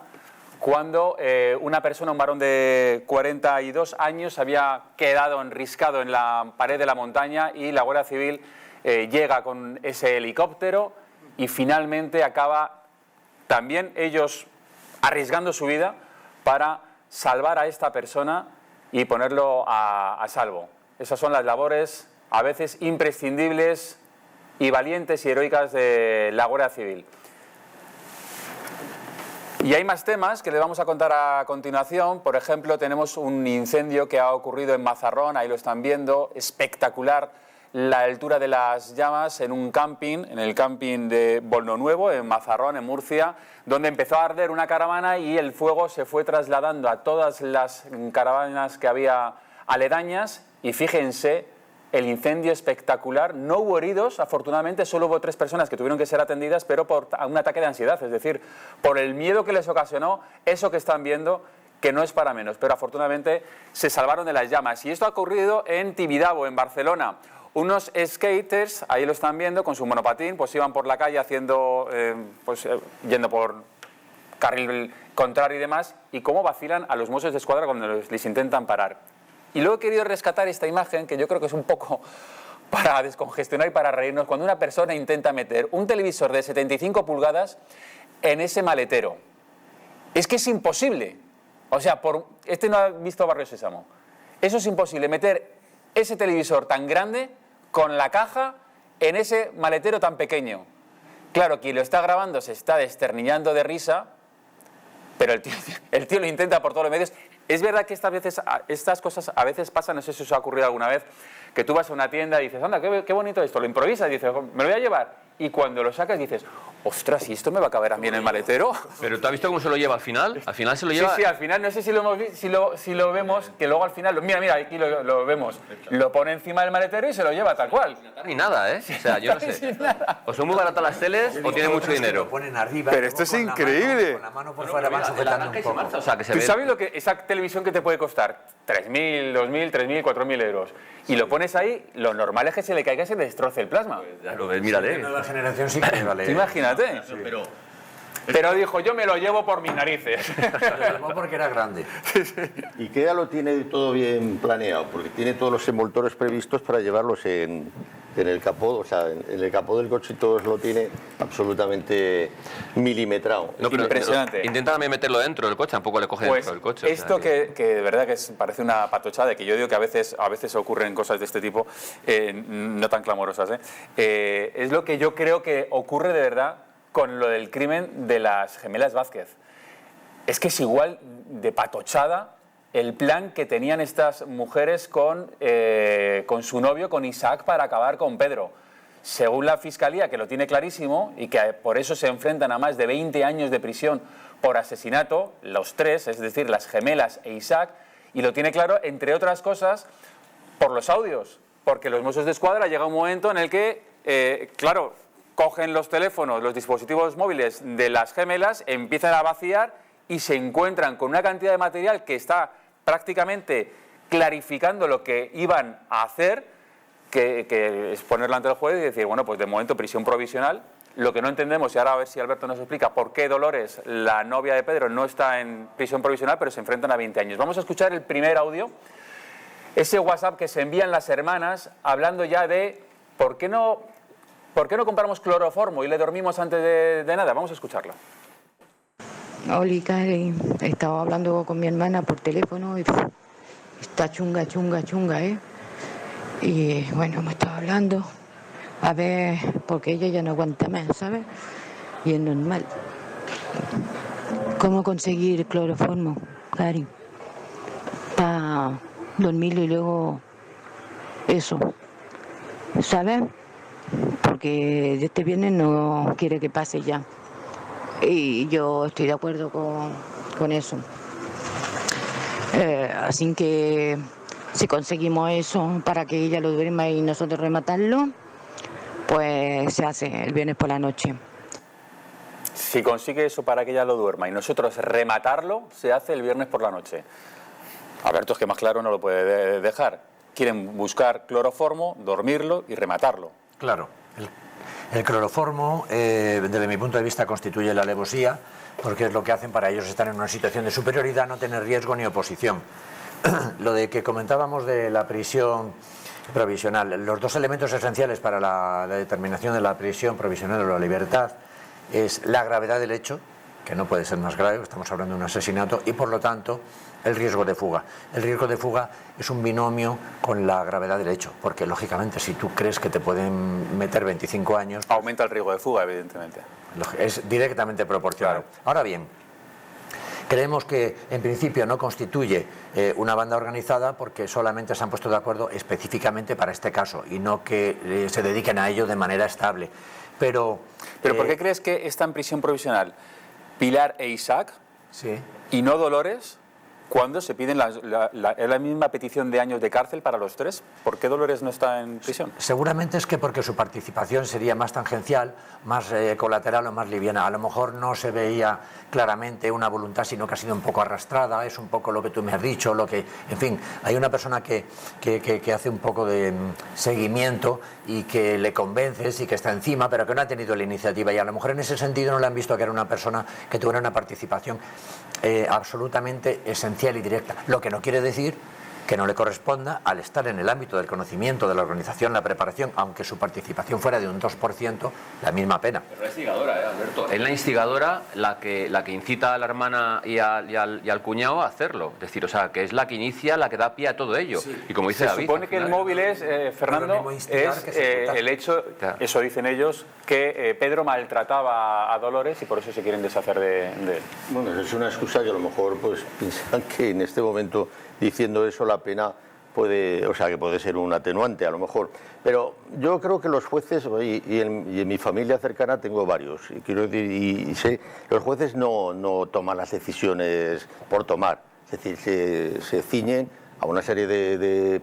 cuando una persona, un varón de 42 años, había quedado enriscado en la pared de la montaña y la Guardia Civil llega con ese helicóptero y finalmente acaba también ellos arriesgando su vida para salvar a esta persona y ponerlo a salvo. Esas son las labores a veces imprescindibles y valientes y heroicas de la Guardia Civil. Y hay más temas que les vamos a contar a continuación. Por ejemplo, tenemos un incendio que ha ocurrido en Mazarrón, ahí lo están viendo, espectacular la altura de las llamas en un camping, en el camping de Bolno Nuevo, en Mazarrón, en Murcia, donde empezó a arder una caravana y el fuego se fue trasladando a todas las caravanas que había aledañas y fíjense, el incendio espectacular, no hubo heridos, afortunadamente solo hubo 3 personas que tuvieron que ser atendidas, pero por un ataque de ansiedad, es decir, por el miedo que les ocasionó eso que están viendo, que no es para menos, pero afortunadamente se salvaron de las llamas. Y esto ha ocurrido en Tibidabo, en Barcelona. Unos skaters, ahí lo están viendo, con su monopatín, pues iban por la calle haciendo, yendo por carril contrario y demás, y cómo vacilan a los Mossos d'Esquadra cuando les intentan parar. Y luego he querido rescatar esta imagen, que yo creo que es un poco para descongestionar y para reírnos, cuando una persona intenta meter un televisor de 75 pulgadas en ese maletero. Es que es imposible. O sea, este no ha visto Barrio Sésamo. Eso es imposible, meter ese televisor tan grande con la caja en ese maletero tan pequeño. Claro, quien lo está grabando se está desternillando de risa, pero el tío lo intenta por todos los medios. Es verdad que estas cosas a veces pasan, no sé si os ha ocurrido alguna vez, que tú vas a una tienda y dices, anda, qué bonito esto, lo improvisas y dices, me lo voy a llevar. Y cuando lo sacas dices, ostras, ¿y esto me va a caber a mí en el maletero? ¿Pero tú has visto cómo se lo lleva al final? ¿Al final se lo lleva? Sí, al final, no sé si lo hemos si lo vemos, que luego al final, mira, aquí lo vemos, lo pone encima del maletero y se lo lleva tal cual. Ni nada, ¿eh? O sea, yo no sé. O son muy baratas las teles o tienen mucho dinero. Lo ponen arriba, pero esto es increíble. Con la mano por fuera van sujetando un poco. O sea, que se ¿Tú ve... sabes lo que esa televisión que te puede costar? 3.000, 2.000, 3.000, 4.000 euros. Y lo pones ahí, lo normal es que se le caiga y se destroce el plasma. Pues ya lo ves, mírale. La generación sí que vale. Imagínate. Sí. Pero dijo, yo me lo llevo por mis narices. Lo llevó porque era grande. ¿Y qué ya lo tiene todo bien planeado? Porque tiene todos los envoltores previstos para llevarlos en en el capó, o sea, en el capó del coche todos lo tiene absolutamente milimetrado. No, pero impresionante. Intenta también meterlo dentro del coche, tampoco le coge Pues dentro del coche. esto o sea, que de verdad que parece una patochada, que yo digo que a veces ocurren cosas de este tipo, no tan clamorosas, es lo que yo creo que ocurre de verdad con lo del crimen de las gemelas Vázquez. Es que es igual de patochada el plan que tenían estas mujeres con su novio, con Isaac, para acabar con Pedro. Según la Fiscalía, que lo tiene clarísimo y que por eso se enfrentan a más de 20 años de prisión por asesinato, los tres, es decir, las gemelas e Isaac, y lo tiene claro, entre otras cosas, por los audios, porque los Mossos d'Esquadra llega un momento en el que, claro, cogen los teléfonos, los dispositivos móviles de las gemelas, empiezan a vaciar y se encuentran con una cantidad de material que está prácticamente clarificando lo que iban a hacer, que es ponerlo ante el juez y decir, bueno, pues de momento prisión provisional. Lo que no entendemos, y ahora a ver si Alberto nos explica por qué Dolores, la novia de Pedro, no está en prisión provisional, pero se enfrentan a 20 años. Vamos a escuchar el primer audio, ese WhatsApp que se envían las hermanas, hablando ya de ¿por qué no compramos cloroformo y le dormimos antes de nada? Vamos a escucharlo. Oli, Cari, estaba hablando con mi hermana por teléfono y está chunga, ¿eh? Y bueno, me estaba hablando, a ver, porque ella ya no aguanta más, ¿sabes? Y es normal. ¿Cómo conseguir cloroformo, Cari? Para dormirlo y luego eso, ¿sabes? Porque este viernes no quiere que pase ya. Y yo estoy de acuerdo con eso. Así que si conseguimos eso para que ella lo duerma y nosotros rematarlo, pues se hace el viernes por la noche. Si consigue eso para que ella lo duerma y nosotros rematarlo, se hace el viernes por la noche. Alberto, es que más claro no lo puede dejar. Quieren buscar cloroformo, dormirlo y rematarlo. Claro. El cloroformo, desde mi punto de vista, constituye la alevosía, porque es lo que hacen para ellos estar en una situación de superioridad, no tener riesgo ni oposición. Lo de que comentábamos de la prisión provisional, los dos elementos esenciales para la determinación de la prisión provisional o la libertad es la gravedad del hecho, que no puede ser más grave, estamos hablando de un asesinato, y por lo tanto el riesgo de fuga. El riesgo de fuga es un binomio con la gravedad del hecho, porque lógicamente si tú crees que te pueden meter 25 años... Aumenta el riesgo de fuga, evidentemente. Es directamente proporcional. Claro. Ahora bien, creemos que en principio no constituye una banda organizada porque solamente se han puesto de acuerdo específicamente para este caso y no que se dediquen a ello de manera estable. Pero ¿por qué crees que está en prisión provisional Pilar e Isaac, sí, y no Dolores, cuando se piden la misma petición de años de cárcel para los tres? ¿Por qué Dolores no está en prisión? Seguramente es que porque su participación sería más tangencial, más colateral o más liviana. A lo mejor no se veía claramente una voluntad, sino que ha sido un poco arrastrada, es un poco lo que tú me has dicho, lo que, en fin, hay una persona que hace un poco de seguimiento y que le convences y que está encima, pero que no ha tenido la iniciativa, y a lo mejor en ese sentido no le han visto que era una persona que tuviera una participación absolutamente esencial y directa, lo que no quiere decir que no le corresponda, al estar en el ámbito del conocimiento, de la organización, la preparación, aunque su participación fuera de un 2%, la misma pena. Pero la instigadora, Alberto. Es la instigadora la que incita a la hermana y al cuñado a hacerlo. Es decir, o sea, que es la que inicia, la que da pie a todo ello. Sí. Y como dice David... Se supone que el móvil es, Fernando, es el hecho, eso dicen ellos, que Pedro maltrataba a Dolores y por eso se quieren deshacer de él. Bueno, es una excusa que a lo mejor pues piensan que en este momento, diciendo eso, la pena puede ser un atenuante a lo mejor, pero yo creo que los jueces, y en mi familia cercana tengo varios, y quiero decir, y sé, los jueces no toman las decisiones por tomar, es decir, se ciñen a una serie de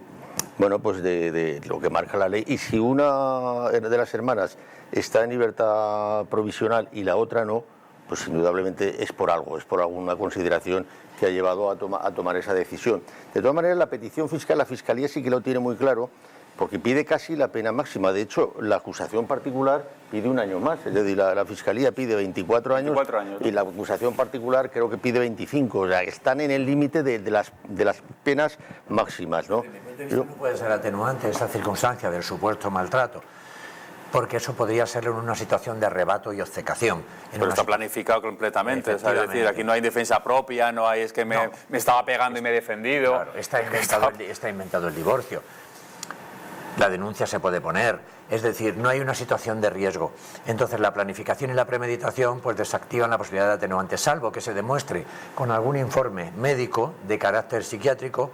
lo que marca la ley, y si una de las hermanas está en libertad provisional y la otra no, pues indudablemente es por algo, es por alguna consideración que ha llevado a tomar esa decisión. De todas maneras, la petición fiscal, la Fiscalía sí que lo tiene muy claro, porque pide casi la pena máxima. De hecho, la acusación particular pide un año más, es decir, la Fiscalía pide 24 años, ¿no? Y la acusación particular creo que pide 25, o sea, están en el límite de las penas máximas, ¿no? No puede ser atenuante esa circunstancia del supuesto maltrato, porque eso podría ser en una situación de arrebato y obcecación. Pero está planificado completamente, es decir, aquí no hay defensa propia, no hay es que me estaba pegando y me he defendido. Claro, está inventado el divorcio. La denuncia se puede poner, es decir, no hay una situación de riesgo. Entonces la planificación y la premeditación pues desactivan la posibilidad de atenuante, salvo que se demuestre con algún informe médico de carácter psiquiátrico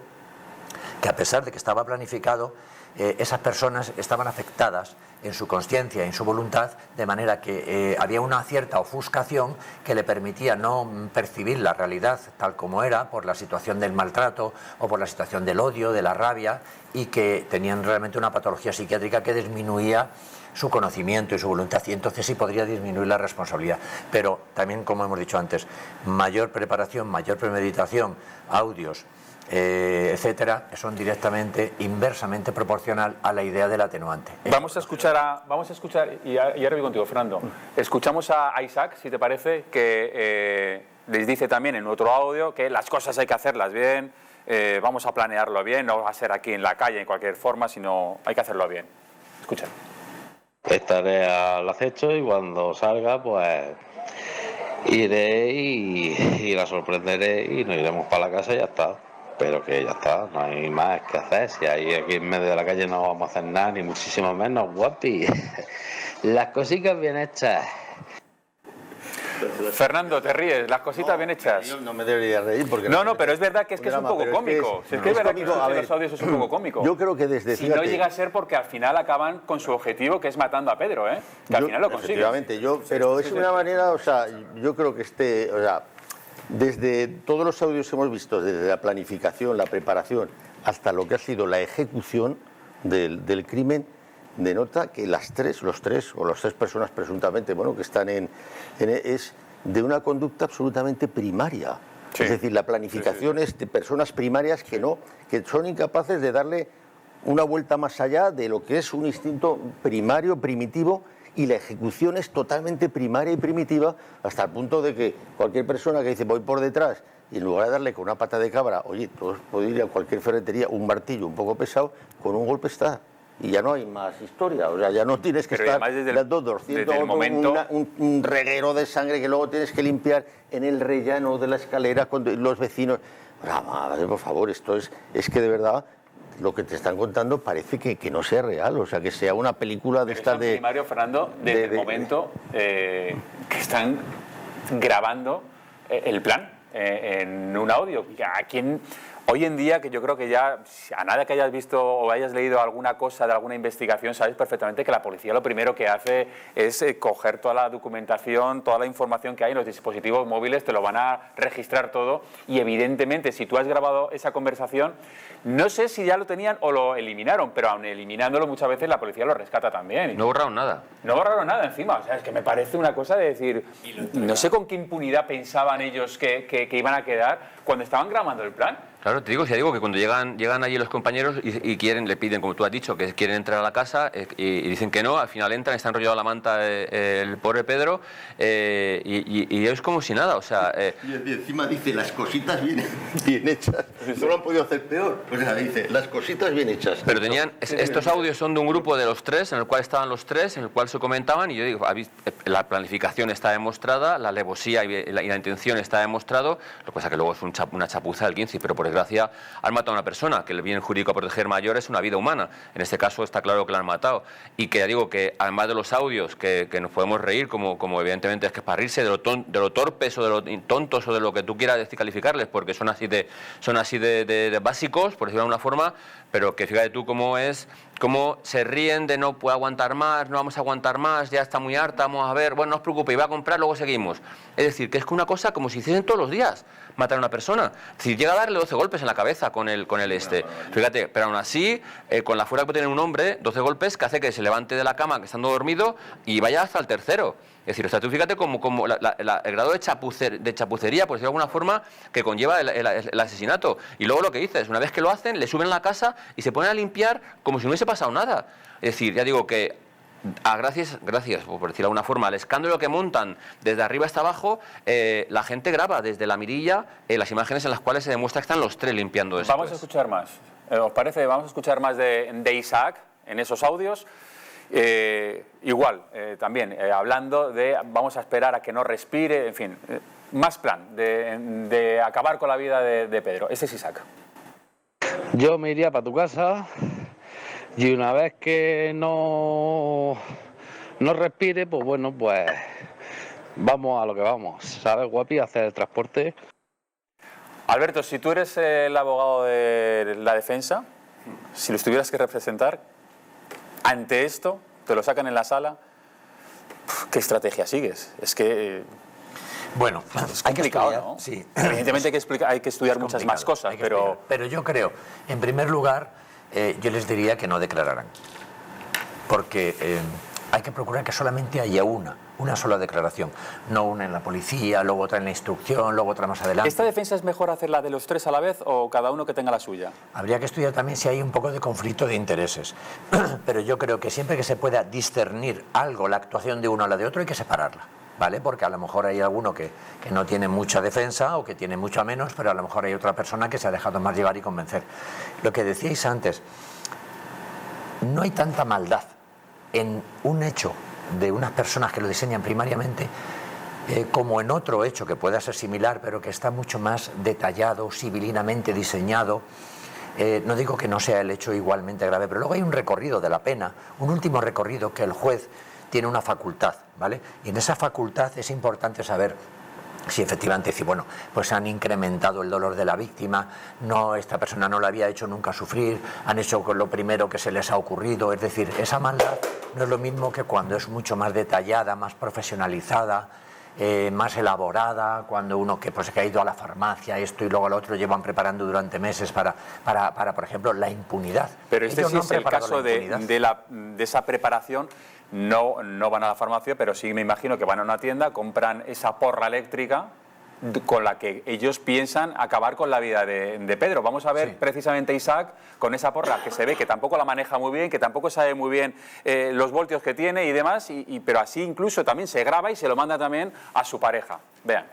que a pesar de que estaba planificado, esas personas estaban afectadas en su consciencia, en su voluntad, de manera que había una cierta ofuscación que le permitía no percibir la realidad tal como era por la situación del maltrato o por la situación del odio, de la rabia, y que tenían realmente una patología psiquiátrica que disminuía su conocimiento y su voluntad, y entonces sí podría disminuir la responsabilidad. Pero también, como hemos dicho antes, mayor preparación, mayor premeditación, audios, etcétera, son directamente, inversamente proporcional a la idea del atenuante. Vamos a escuchar, y ahora voy contigo, Fernando. Escuchamos a Isaac, si te parece, que les dice también en otro audio que las cosas hay que hacerlas bien, vamos a planearlo bien, no va a ser aquí en la calle en cualquier forma, sino hay que hacerlo bien. Escucha. Estaré al acecho y cuando salga, pues iré y la sorprenderé y nos iremos para la casa y ya está. Pero que ya está, no hay más que hacer. Si ahí aquí en medio de la calle no vamos a hacer nada, ni muchísimo menos, guapi. Las cositas bien hechas. Fernando, te ríes, las cositas bien hechas. Yo no me debería reír porque... No, pero es verdad que es un poco cómico. Es verdad que los audios es un poco cómico. Yo creo que desde... Si no llega a ser porque al final acaban con su objetivo, que es matando a Pedro, ¿eh? Que al final lo consiguen. Efectivamente, pero es una manera, o sea, yo creo que desde todos los audios que hemos visto, desde la planificación, la preparación, hasta lo que ha sido la ejecución del crimen, denota que los tres personas presuntamente, que están es de una conducta absolutamente primaria. Sí. Es decir, la planificación es de personas primarias que son incapaces de darle una vuelta más allá de lo que es un instinto primario, primitivo, y la ejecución es totalmente primaria y primitiva, hasta el punto de que cualquier persona que dice voy por detrás y en lugar de darle con una pata de cabra, oye, todos pueden ir a cualquier ferretería, un martillo un poco pesado, con un golpe está. Y ya no hay más historia, o sea, ya no tienes que estar dando 200 un reguero de sangre que luego tienes que limpiar en el rellano de la escalera con los vecinos. Por favor, esto es que de verdad lo que te están contando parece que no sea real, o sea, que sea una película de estas de... primario, Fernando, desde el momento que están grabando el plan en un audio. ¿A quién...? Hoy en día, que yo creo que ya, a nada que hayas visto o hayas leído alguna cosa de alguna investigación, sabes perfectamente que la policía lo primero que hace es coger toda la documentación, toda la información que hay en los dispositivos móviles, te lo van a registrar todo y evidentemente si tú has grabado esa conversación, no sé si ya lo tenían o lo eliminaron, pero aun eliminándolo muchas veces la policía lo rescata también. No borraron nada. No borraron nada encima, o sea, es que me parece una cosa de decir, no sé con qué impunidad pensaban ellos que iban a quedar cuando estaban grabando el plan. Claro, te digo que cuando llegan allí los compañeros y le piden, como tú has dicho, que quieren entrar a la casa y dicen que no, al final entran, está enrollado la manta el pobre Pedro y es como si nada, o sea... Y encima dice, las cositas bien hechas, no lo han podido hacer peor, o sea, dice, las cositas bien hechas. Pero estos audios son de un grupo de los tres, en el cual estaban los tres, en el cual se comentaban y yo digo, la planificación está demostrada, la alevosía y la intención está demostrado, lo que pasa que luego es una chapuza del 15, pero por desgracia han matado a una persona, que el bien jurídico a proteger mayor es una vida humana. En este caso está claro que la han matado. Y que ya digo que además de los audios que nos podemos reír, como evidentemente es que es para reírse de lo torpes o de lo tontos o de lo que tú quieras calificarles, porque son así de básicos, por decirlo de alguna forma, pero que fíjate tú cómo se ríen de no puedo aguantar más, no vamos a aguantar más, ya está muy harta, vamos a ver, bueno, no os preocupéis, va a comprar, luego seguimos. Es decir, que es una cosa como si hiciesen todos los días, matar a una persona. Si llega a darle 12 golpes en la cabeza con el fíjate, pero aún así, con la fuerza que puede tener un hombre, 12 golpes que hace que se levante de la cama que estando dormido y vaya hasta el tercero. Es decir, o sea, tú fíjate como el grado de chapucería, por decirlo de alguna forma, que conlleva el asesinato. Y luego lo que dices, una vez que lo hacen, le suben a la casa y se ponen a limpiar como si no hubiese pasado nada. Es decir, ya digo que gracias, por decirlo de alguna forma, al escándalo que montan desde arriba hasta abajo, la gente graba desde la mirilla las imágenes en las cuales se demuestra que están los tres limpiando esto. Vamos a escuchar más. ¿Os parece? Vamos a escuchar más de Isaac en esos audios. También hablando de vamos a esperar a que no respire, en fin, más plan de acabar con la vida de Pedro. Ese es Isaac. Yo me iría para tu casa y una vez que no respire, pues bueno, pues vamos a lo que vamos, ¿sabes, guapi? A hacer el transporte. Alberto, si tú eres el abogado de la defensa, si los tuvieras que representar, ante esto, te lo sacan en la sala, ¿qué estrategia sigues? Es que... Bueno, es complicado, hay que estudiar, ¿no? Sí. Evidentemente hay que estudiar muchas más cosas, pero yo creo, en primer lugar, yo les diría que no declararan, porque hay que procurar que solamente haya una sola declaración, no una en la policía, luego otra en la instrucción, luego otra más adelante. ¿Esta defensa es mejor hacerla de los tres a la vez o cada uno que tenga la suya? Habría que estudiar también si hay un poco de conflicto de intereses, pero yo creo que siempre que se pueda discernir algo, la actuación de uno a la de otro, hay que separarla, ¿vale? Porque a lo mejor hay alguno que no tiene mucha defensa o que tiene mucha menos, pero a lo mejor hay otra persona que se ha dejado más llevar y convencer. Lo que decíais antes, no hay tanta maldad en un hecho de unas personas que lo diseñan primariamente como en otro hecho que pueda ser similar pero que está mucho más detallado, civilinamente diseñado. No digo que no sea el hecho igualmente grave, pero luego hay un recorrido de la pena, un último recorrido que el juez tiene una facultad, ¿vale? Y en esa facultad es importante saber si efectivamente, bueno, pues han incrementado el dolor de la víctima, no, esta persona no la había hecho nunca sufrir, han hecho lo primero que se les ha ocurrido, es decir, esa maldad no es lo mismo que cuando es mucho más detallada, más profesionalizada, más elaborada, cuando uno que ha ido a la farmacia, esto y luego al otro llevan preparando durante meses para por ejemplo, la impunidad. Pero este sí es el caso de esa preparación. No van a la farmacia, pero sí me imagino que van a una tienda, compran esa porra eléctrica con la que ellos piensan acabar con la vida de Pedro. Vamos a ver precisamente Isaac con esa porra que se ve que tampoco la maneja muy bien, que tampoco sabe muy bien los voltios que tiene y demás, pero así incluso también se graba y se lo manda también a su pareja. Vean.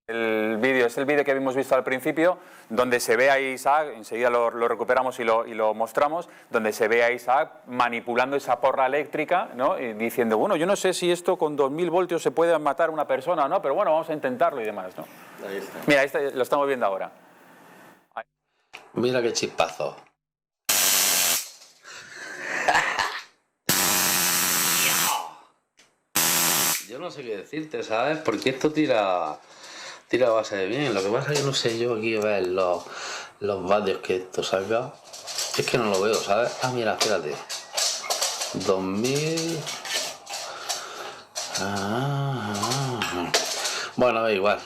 El vídeo es el vídeo que habíamos visto al principio, donde se ve a Isaac, enseguida lo recuperamos y lo mostramos, donde se ve a Isaac manipulando esa porra eléctrica, ¿no? Y diciendo, bueno, yo no sé si esto con 2000 voltios se puede matar a una persona o no, pero bueno, vamos a intentarlo y demás, ¿no? Ahí está. Mira, lo estamos viendo ahora. Ahí. Mira qué chispazo. Yo no sé qué decirte, ¿sabes? Porque esto tira base de bien. Lo que pasa es que no sé yo aquí ver los vatios que esto saca. Es que no lo veo, ¿sabes? Ah, mira, espérate. 2000... Bueno, da igual.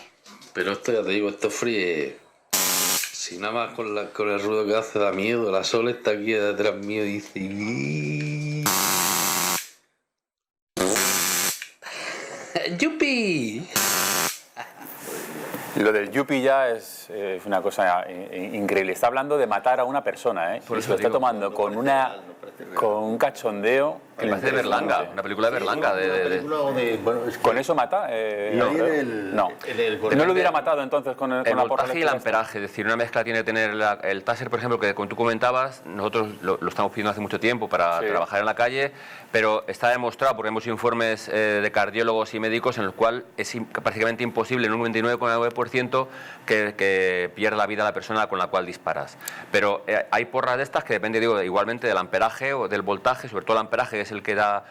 Pero esto ya te digo, esto fríe. Si nada más con el ruido que hace da miedo. La Sol está aquí detrás mío y dice... ¡Yupi! Lo del yupi ya es una cosa increíble. Está hablando de matar a una persona, ¿eh? Por eso lo está tomando con un cachondeo. Que parece de Berlanga, una película de Berlanga. ¿Con eso mata? No lo hubiera matado entonces con la porra eléctrica. El voltaje y el amperaje, es decir, una mezcla tiene que tener el taser, por ejemplo, que como tú comentabas, nosotros lo estamos pidiendo hace mucho tiempo para trabajar en la calle, pero está demostrado, porque hemos informes de cardiólogos y médicos en los cuales es prácticamente imposible en un 99,9% que pierda la vida la persona con la cual disparas. Pero hay porras de estas que depende, digo, igualmente del amperaje o del voltaje, sobre todo el amperaje, que es el que da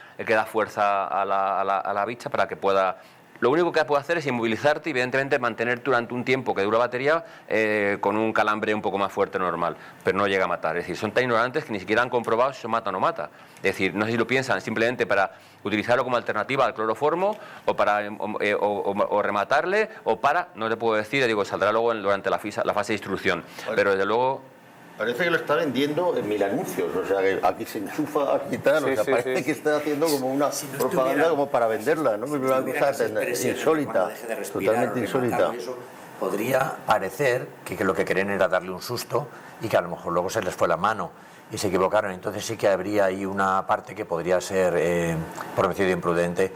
fuerza a la bicha para que pueda... Lo único que puede hacer es inmovilizarte y evidentemente mantener durante un tiempo que dura batería con un calambre un poco más fuerte normal, pero no llega a matar. Es decir, son tan ignorantes que ni siquiera han comprobado si eso mata o no mata. Es decir, no sé si lo piensan simplemente para utilizarlo como alternativa al cloroformo o para o rematarle o para, no te puedo decir, digo, saldrá luego durante la fase de instrucción. Pero desde luego... Parece que lo está vendiendo en 1000 anuncios, o sea, que aquí se enchufa, aquí tal, o sea, parece que está haciendo como una propaganda como para venderla, ¿no? Una cosa insólita, totalmente insólita. Podría parecer que lo que querían era darle un susto y que a lo mejor luego se les fue la mano y se equivocaron. Entonces sí que habría ahí una parte que podría ser por homicidio imprudente,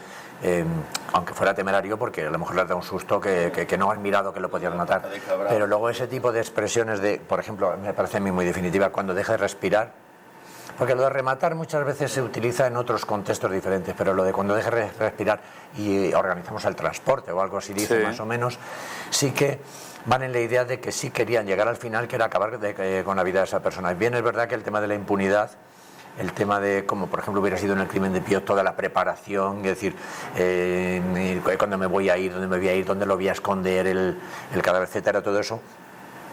aunque fuera temerario, porque a lo mejor les da un susto que no han mirado que lo podían matar. Pero luego ese tipo de expresiones de, por ejemplo, me parece a mí muy definitiva, cuando deja de respirar, porque lo de rematar muchas veces se utiliza en otros contextos diferentes, pero lo de cuando deje de respirar y organizamos el transporte o algo así, dice más o menos, sí que van en la idea de que sí querían llegar al final, que era acabar con la vida de esa persona. Bien, es verdad que el tema de la impunidad, el tema de, como por ejemplo hubiera sido en el crimen de Pío, toda la preparación, es decir, cuándo me voy a ir, dónde me voy a ir, dónde lo voy a esconder, el cadáver, etcétera, todo eso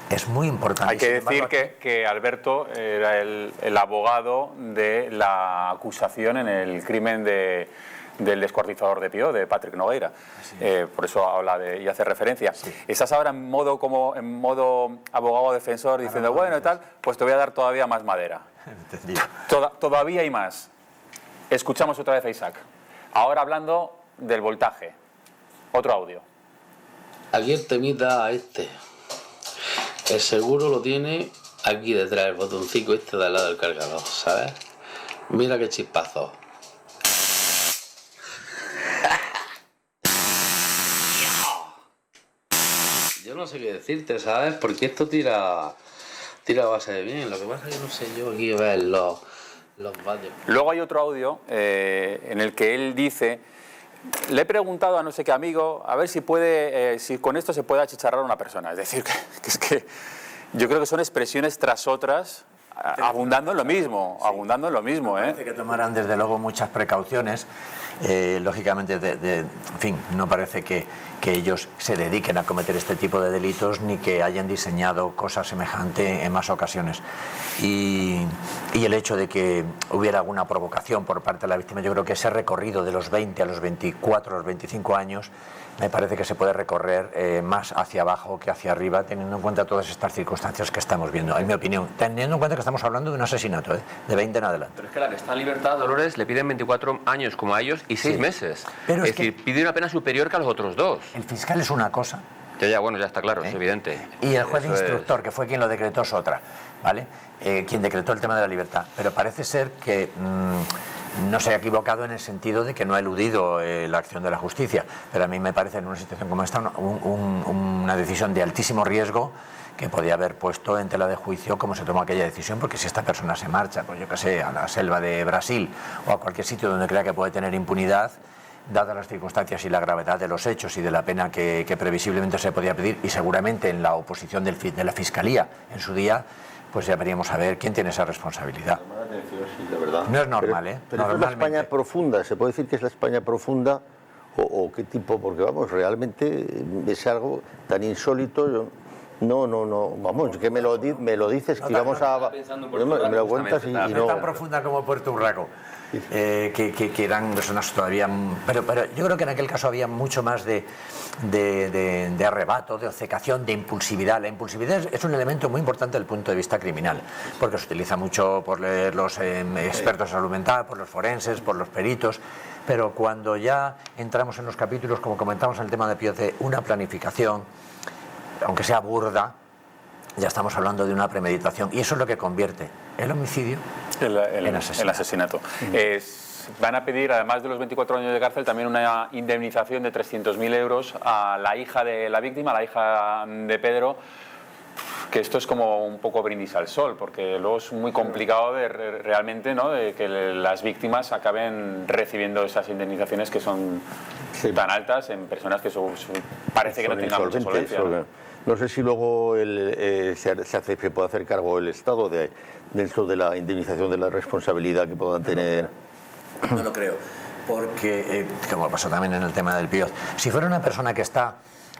es muy importante. Hay que decir que Alberto era el abogado de la acusación en el crimen del descuartizador de Pío, de Patrick Nogueira. Por eso habla y hace referencia. Estás ahora en modo abogado defensor diciendo, bueno y tal, pues te voy a dar todavía más madera. Todavía hay más. Escuchamos otra vez a Isaac. Ahora hablando del voltaje. Otro audio. Aquí el temita el seguro lo tiene aquí detrás, el botoncito de al lado del cargador, ¿sabes? Mira qué chispazo. Yo no sé qué decirte, ¿sabes? Porque esto tira base de bien. Lo que pasa es que no sé yo aquí ver los vatios. Luego hay otro audio en el que él dice: le he preguntado a no sé qué amigo a ver si con esto se puede achicharrar a una persona. Es decir, que es que yo creo que son expresiones tras otras abundando en lo mismo, Parece que tomarán desde luego muchas precauciones. Lógicamente, en fin, no parece que ellos se dediquen a cometer este tipo de delitos ni que hayan diseñado cosas semejantes en más ocasiones. Y el hecho de que hubiera alguna provocación por parte de la víctima, yo creo que ese recorrido de los 20 a los 24, a los 25 años, me parece que se puede recorrer más hacia abajo que hacia arriba, teniendo en cuenta todas estas circunstancias que estamos viendo, en mi opinión, teniendo en cuenta que estamos hablando de un asesinato, de 20 en adelante. Pero es que la que está en libertad, Dolores, le piden 24 años como a ellos y 6 meses. Pero es decir, pide una pena superior que a los otros dos. El fiscal es una cosa. Bueno, ya está claro, es evidente. Y el juez instructor, que fue quien lo decretó, es otra, ¿vale? Quien decretó el tema de la libertad. Pero parece ser que no se ha equivocado en el sentido de que no ha eludido la acción de la justicia. Pero a mí me parece, en una situación como esta, una decisión de altísimo riesgo que podía haber puesto en tela de juicio cómo se tomó aquella decisión, porque si esta persona se marcha, pues yo qué sé, a la selva de Brasil o a cualquier sitio donde crea que puede tener impunidad, dadas las circunstancias y la gravedad de los hechos y de la pena que previsiblemente se podía pedir, y seguramente en la oposición de la Fiscalía en su día, pues ya veríamos a ver quién tiene esa responsabilidad. No es normal, Pero es la España profunda, ¿se puede decir que es la España profunda o qué tipo? Porque vamos, realmente es algo tan insólito. Vamos, que me lo dices, que íbamos a... Me lo cuentas y no... tan profunda como Puerto Urraco, que eran personas todavía... Pero yo creo que en aquel caso había mucho más de arrebato, de obcecación, de impulsividad. La impulsividad es un elemento muy importante desde el punto de vista criminal, porque se utiliza mucho por los expertos en salud mental, por los forenses, por los peritos, pero cuando ya entramos en los capítulos, como comentamos en el tema de Pío, de una planificación, aunque sea burda, ya estamos hablando de una premeditación, y eso es lo que convierte el homicidio en asesinato. Van a pedir, además de los 24 años de cárcel, también una indemnización de 300.000 euros a la hija de la víctima, la hija de Pedro, que esto es como un poco brindis al sol, porque luego es muy complicado realmente, ¿no?, de que las víctimas acaben recibiendo esas indemnizaciones que son tan altas en personas que parece que no tengan mucha solvencia. No sé si luego se puede hacer cargo el Estado de la indemnización de la responsabilidad que puedan tener. No lo creo, porque, como pasó también en el tema del Pío, si fuera una persona que está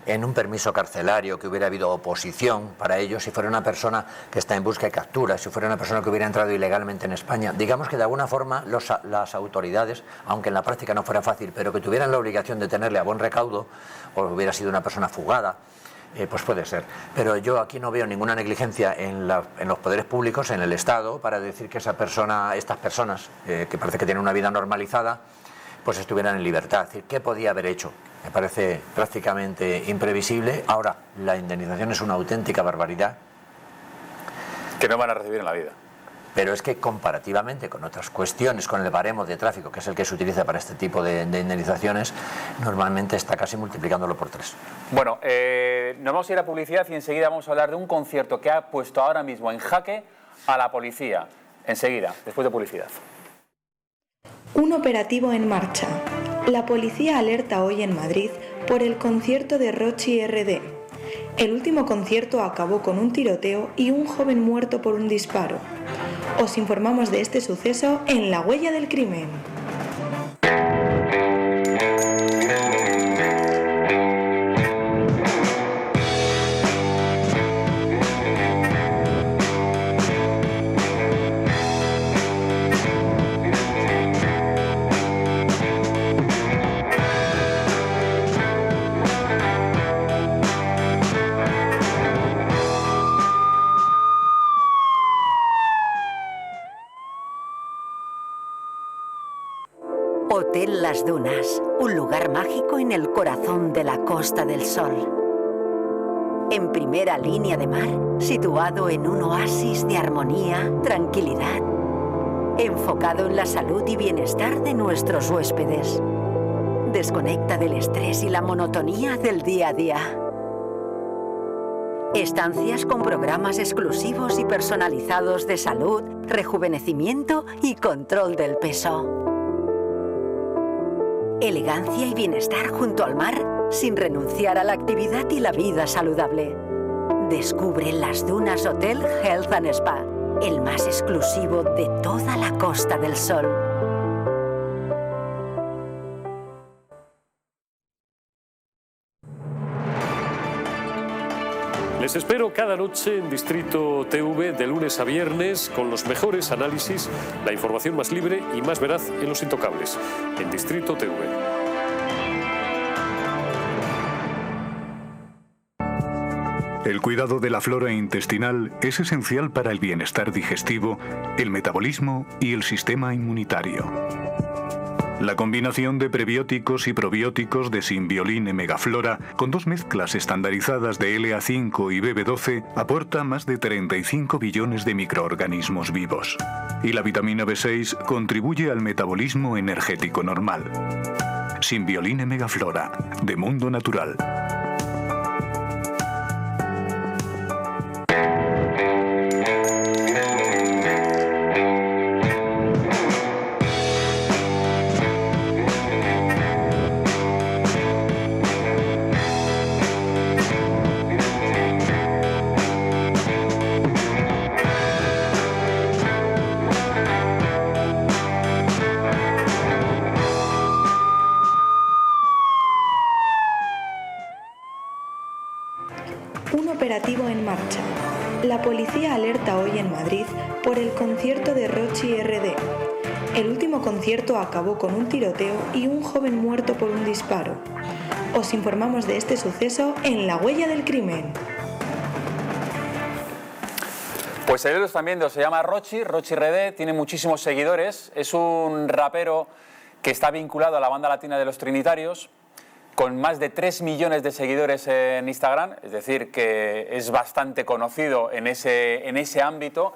en un permiso carcelario, que hubiera habido oposición para ello, si fuera una persona que está en busca y captura, si fuera una persona que hubiera entrado ilegalmente en España, digamos que de alguna forma las autoridades, aunque en la práctica no fuera fácil, pero que tuvieran la obligación de tenerle a buen recaudo, o hubiera sido una persona fugada, pues puede ser. Pero yo aquí no veo ninguna negligencia en los poderes públicos, en el Estado, para decir que estas personas, que parece que tienen una vida normalizada, pues estuvieran en libertad. Es decir, ¿qué podía haber hecho? Me parece prácticamente imprevisible. Ahora, la indemnización es una auténtica barbaridad. Que no van a recibir en la vida. Pero es que comparativamente con otras cuestiones, con el baremo de tráfico, que es el que se utiliza para este tipo de indemnizaciones, normalmente está casi multiplicándolo por 3. Bueno, nos vamos a ir a publicidad y enseguida vamos a hablar de un concierto que ha puesto ahora mismo en jaque a la policía. Enseguida, después de publicidad. Un operativo en marcha. La policía alerta hoy en Madrid por el concierto de Rochy RD. El último concierto acabó con un tiroteo y un joven muerto por un disparo. Os informamos de este suceso en La Huella del Crimen. Hotel Las Dunas, un lugar mágico en el corazón de la Costa del Sol. En primera línea de mar, situado en un oasis de armonía, tranquilidad, enfocado en la salud y bienestar de nuestros huéspedes. Desconecta del estrés y la monotonía del día a día. Estancias con programas exclusivos y personalizados de salud, rejuvenecimiento y control del peso. Elegancia y bienestar junto al mar, sin renunciar a la actividad y la vida saludable. Descubre Las Dunas Hotel Health and Spa, el más exclusivo de toda la Costa del Sol. Les espero cada noche en Distrito TV de lunes a viernes con los mejores análisis, la información más libre y más veraz en Los Intocables, en Distrito TV. El cuidado de la flora intestinal es esencial para el bienestar digestivo, el metabolismo y el sistema inmunitario. La combinación de prebióticos y probióticos de Symbioline Megaflora con 2 mezclas estandarizadas de LA5 y BB12 aporta más de 35 billones de microorganismos vivos. Y la vitamina B6 contribuye al metabolismo energético normal. Symbioline Megaflora, de Mundo Natural. Operativo en marcha. La policía alerta hoy en Madrid por el concierto de Rochy RD. El último concierto acabó con un tiroteo y un joven muerto por un disparo. Os informamos de este suceso en La Huella del Crimen. Pues el lo están viendo, se llama Rochy RD, tiene muchísimos seguidores, es un rapero que está vinculado a la banda latina de los Trinitarios, con más de 3 millones de seguidores en Instagram, es decir, que es bastante conocido en ese ámbito,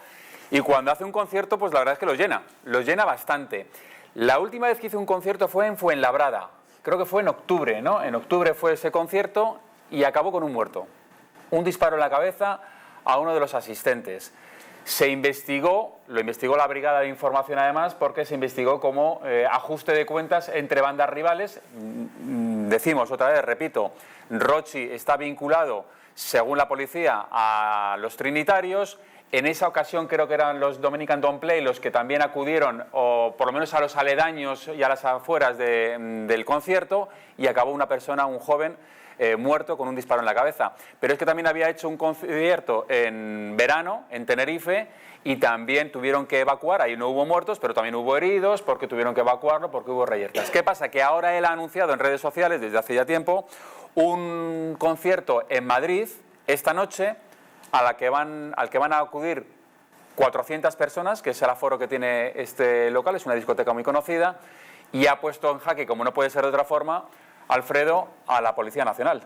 y cuando hace un concierto, pues la verdad es que los llena bastante. La última vez que hizo un concierto fue en Fuenlabrada, creo que fue en octubre, ¿no? En octubre fue ese concierto y acabó con un muerto. Un disparo en la cabeza a uno de los asistentes. Se investigó, lo investigó la Brigada de Información además, porque se investigó como ajuste de cuentas entre bandas rivales. Decimos otra vez, repito, Rochy está vinculado, según la policía, a los Trinitarios. En esa ocasión creo que eran los Dominican Don't Play los que también acudieron, o por lo menos a los aledaños y a las afueras del concierto, y acabó una persona, un joven, muerto con un disparo en la cabeza. Pero es que también había hecho un concierto en verano, en Tenerife, y también tuvieron que evacuar, ahí no hubo muertos, pero también hubo heridos, porque tuvieron que evacuarlo, porque hubo reyertas. ¿Qué pasa? Que ahora él ha anunciado en redes sociales, desde hace ya tiempo, un concierto en Madrid esta noche al que van a acudir 400 personas, que es el aforo que tiene este local, es una discoteca muy conocida, y ha puesto en jaque, como no puede ser de otra forma, Alfredo, a la Policía Nacional.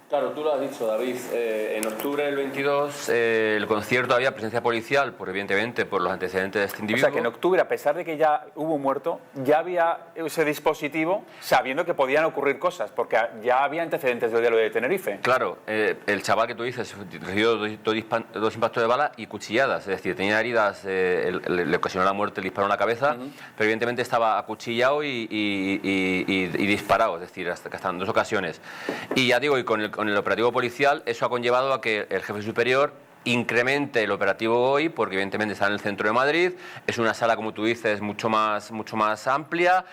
Claro, tú lo has dicho, David. En octubre del 22 el concierto había presencia policial, evidentemente por los antecedentes de este individuo. O sea que en octubre, a pesar de que ya hubo un muerto, ya había ese dispositivo sabiendo que podían ocurrir cosas, porque ya había antecedentes de lo de Tenerife. Claro, el chaval que tú dices recibió dos impactos de bala y cuchilladas, es decir, tenía heridas, le ocasionó la muerte el disparo en la cabeza, pero evidentemente estaba acuchillado y disparado, es decir, hasta en 2 ocasiones. Y ya digo, y con el operativo policial, eso ha conllevado a que el jefe superior incremente el operativo hoy, porque evidentemente está en el centro de Madrid, es una sala, como tú dices, mucho más amplia,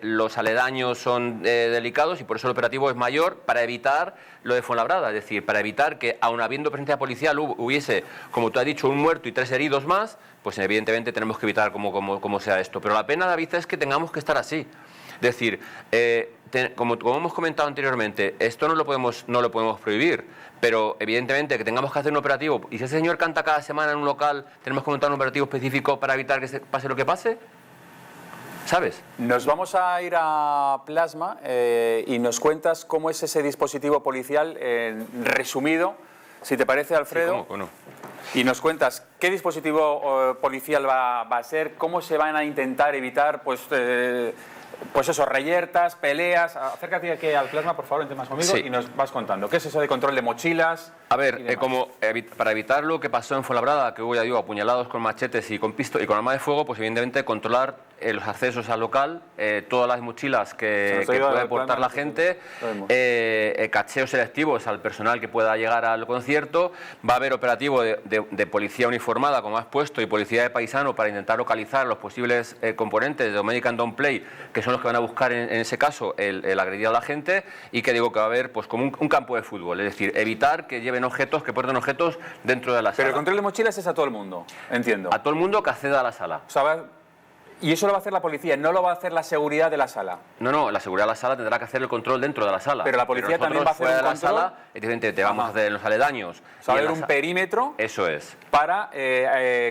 los aledaños son delicados y por eso el operativo es mayor, para evitar lo de Fuenlabrada, es decir, para evitar que, aun habiendo presencia policial, hubiese, como tú has dicho, un muerto y 3 heridos más, pues evidentemente tenemos que evitar como sea esto. Pero la pena, David, es que tengamos que estar así. Es decir, como hemos comentado anteriormente, esto no lo podemos prohibir, pero evidentemente que tengamos que hacer un operativo, y si ese señor canta cada semana en un local, tenemos que montar un operativo específico para evitar que pase lo que pase, ¿sabes? Nos vamos a ir a Plasma y nos cuentas cómo es ese dispositivo policial resumido, si te parece, Alfredo. Sí, ¿cómo no? Y nos cuentas qué dispositivo policial va a ser, cómo se van a intentar evitar pues eso, reyertas, peleas. Acércate aquí al Plasma, por favor, entre más conmigo, y nos vas contando. ¿Qué es eso de control de mochilas? A ver, para evitar lo que pasó en Fuenlabrada, que hubo, ya digo, apuñalados con machetes y con arma de fuego, pues evidentemente controlar los accesos al local, todas las mochilas que puede portar la gente, cacheos selectivos al personal que pueda llegar al concierto. Va a haber operativo de policía uniformada, como has puesto, y policía de paisano para intentar localizar los posibles componentes de Dominican Don't Play, que son los que van a buscar en ese caso el agredir a la gente, y que digo que va a haber pues como un campo de fútbol, es decir, evitar que lleven objetos, que porten objetos dentro de la sala. Pero el control de mochilas es a todo el mundo, entiendo. A todo el mundo que acceda a la sala. O sea, y eso lo va a hacer la policía, no lo va a hacer la seguridad de la sala. No, la seguridad de la sala tendrá que hacer el control dentro de la sala. Pero la policía también va a hacer un control. Fuera de la sala, evidentemente, te vamos a hacer en los aledaños. O sea, va a haber un perímetro. Eso es. Para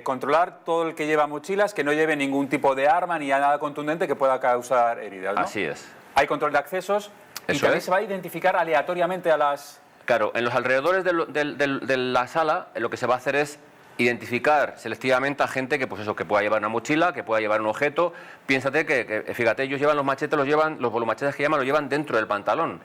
controlar todo el que lleva mochilas, que no lleve ningún tipo de arma ni nada contundente que pueda causar heridas, ¿no? Así es. Hay control de accesos y también se va a identificar aleatoriamente a las... Claro, en los alrededores de la sala lo que se va a hacer es identificar selectivamente a gente que, pues eso, que pueda llevar una mochila, que pueda llevar un objeto. Piénsate que fíjate, ellos llevan los machetes, los volumachetes que llaman, los llevan dentro del pantalón.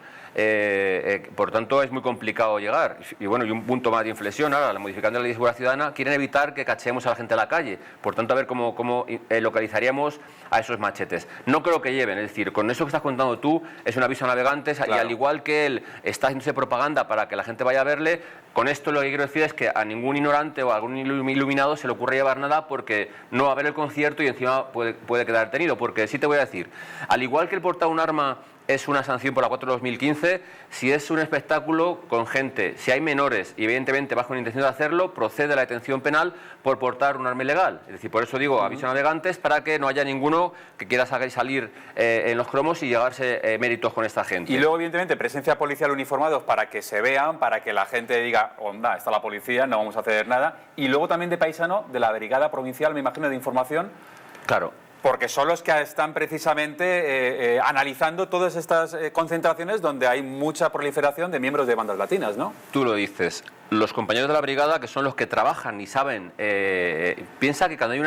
Por tanto, es muy complicado llegar. Y bueno, y un punto más de inflexión, ahora, modificando la ley de seguridad ciudadana, quieren evitar que cacheemos a la gente a la calle. Por tanto, a ver cómo localizaríamos a esos machetes. No creo que lleven, es decir, con eso que estás contando tú, es un aviso a navegantes, claro. Y al igual que él está haciéndose propaganda para que la gente vaya a verle, con esto lo que quiero decir es que a ningún ignorante o a algún iluminado se le ocurre llevar nada, porque no va a ver el concierto y encima puede quedar detenido. Porque sí te voy a decir, al igual que el portar un arma es una sanción por la 4 de 2015, si es un espectáculo con gente, si hay menores y evidentemente bajo la intención de hacerlo, procede la detención penal por portar un arma ilegal. Es decir, por eso digo, aviso a navegantes para que no haya ninguno que quiera salir en los cromos y llevarse méritos con esta gente. Y luego, evidentemente, presencia policial uniformados para que se vean, para que la gente diga, onda, está la policía, no vamos a hacer nada. Y luego también de paisano, de la Brigada Provincial, me imagino, de Información. Claro. Porque son los que están precisamente analizando todas estas concentraciones donde hay mucha proliferación de miembros de bandas latinas, ¿no? Tú lo dices. Los compañeros de la brigada, que son los que trabajan y saben, piensa que cuando hay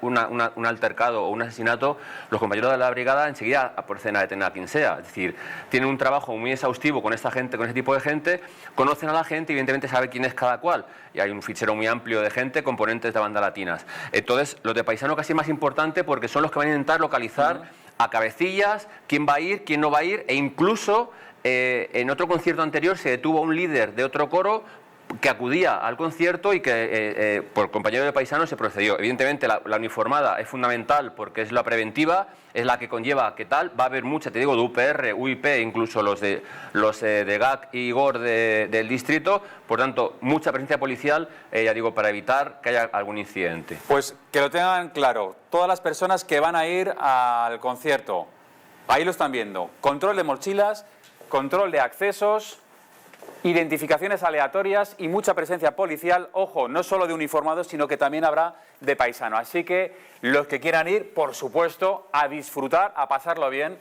un altercado o un asesinato, los compañeros de la brigada enseguida proceden a detener a quien sea. Es decir, tienen un trabajo muy exhaustivo con esta gente, con ese tipo de gente, conocen a la gente y evidentemente saben quién es cada cual. Y hay un fichero muy amplio de gente, componentes de bandas latinas. Entonces, los de paisano casi es más importante porque son los que van a intentar localizar a cabecillas, quién va a ir, quién no va a ir, e incluso en otro concierto anterior se detuvo a un líder de otro coro que acudía al concierto y que por compañero de paisano se procedió. Evidentemente la uniformada es fundamental porque es la preventiva, es la que conlleva que tal, va a haber mucha, te digo, de UPR, UIP, incluso los de GAC y GOR del distrito, por tanto, mucha presencia policial, ya digo, para evitar que haya algún incidente. Pues que lo tengan claro, todas las personas que van a ir al concierto, ahí lo están viendo, control de mochilas, control de accesos, identificaciones aleatorias y mucha presencia policial, ojo, no solo de uniformados, sino que también habrá de paisano. Así que los que quieran ir, por supuesto, a disfrutar, a pasarlo bien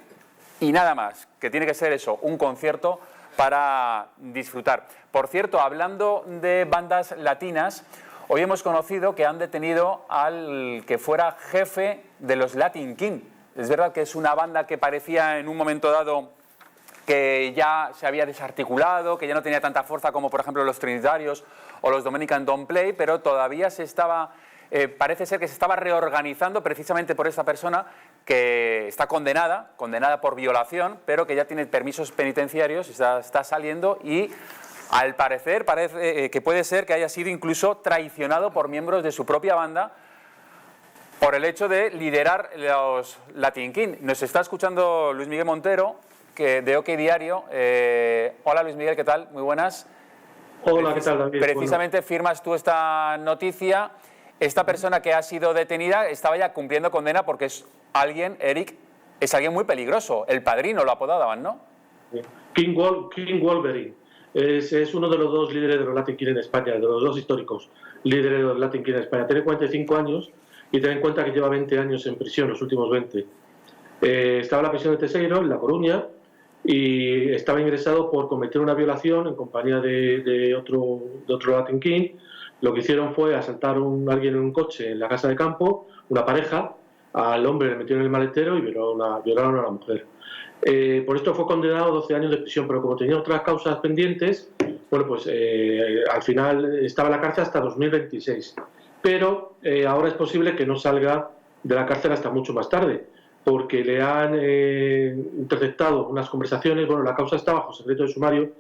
y nada más, que tiene que ser eso, un concierto para disfrutar. Por cierto, hablando de bandas latinas, hoy hemos conocido que han detenido al que fuera jefe de los Latin King. Es verdad que es una banda que parecía en un momento dado que ya se había desarticulado, que ya no tenía tanta fuerza como por ejemplo los Trinitarios o los Dominican Don't Play, pero todavía parece ser que se estaba reorganizando precisamente por esta persona que está condenada por violación, pero que ya tiene permisos penitenciarios, está saliendo y al parecer parece que puede ser que haya sido incluso traicionado por miembros de su propia banda por el hecho de liderar los Latin King. Nos está escuchando Luis Miguel Montero, de OK Diario. Hola Luis Miguel, ¿qué tal? Muy buenas. Hola, ¿qué tal, David? Precisamente firmas tú esta noticia. Esta persona que ha sido detenida estaba ya cumpliendo condena porque es alguien, Eric, es alguien muy peligroso. El Padrino lo apodaban, ¿no? King Wolverine. Es uno de los dos líderes de los Latin King en España, de los dos históricos líderes de los Latin King en España. Tiene 45 años y ten en cuenta que lleva 20 años en prisión, los últimos 20. Estaba en la prisión de Teseiro, en La Coruña, y estaba ingresado por cometer una violación en compañía de otro Latin King. Lo que hicieron fue asaltar a alguien en un coche en la casa de campo, una pareja, al hombre le metieron en el maletero y violaron a la mujer. Por esto fue condenado a 12 años de prisión, pero como tenía otras causas pendientes, bueno, pues al final estaba en la cárcel hasta 2026. Pero ahora es posible que no salga de la cárcel hasta mucho más tarde, porque le han interceptado unas conversaciones. Bueno, la causa está bajo secreto de sumario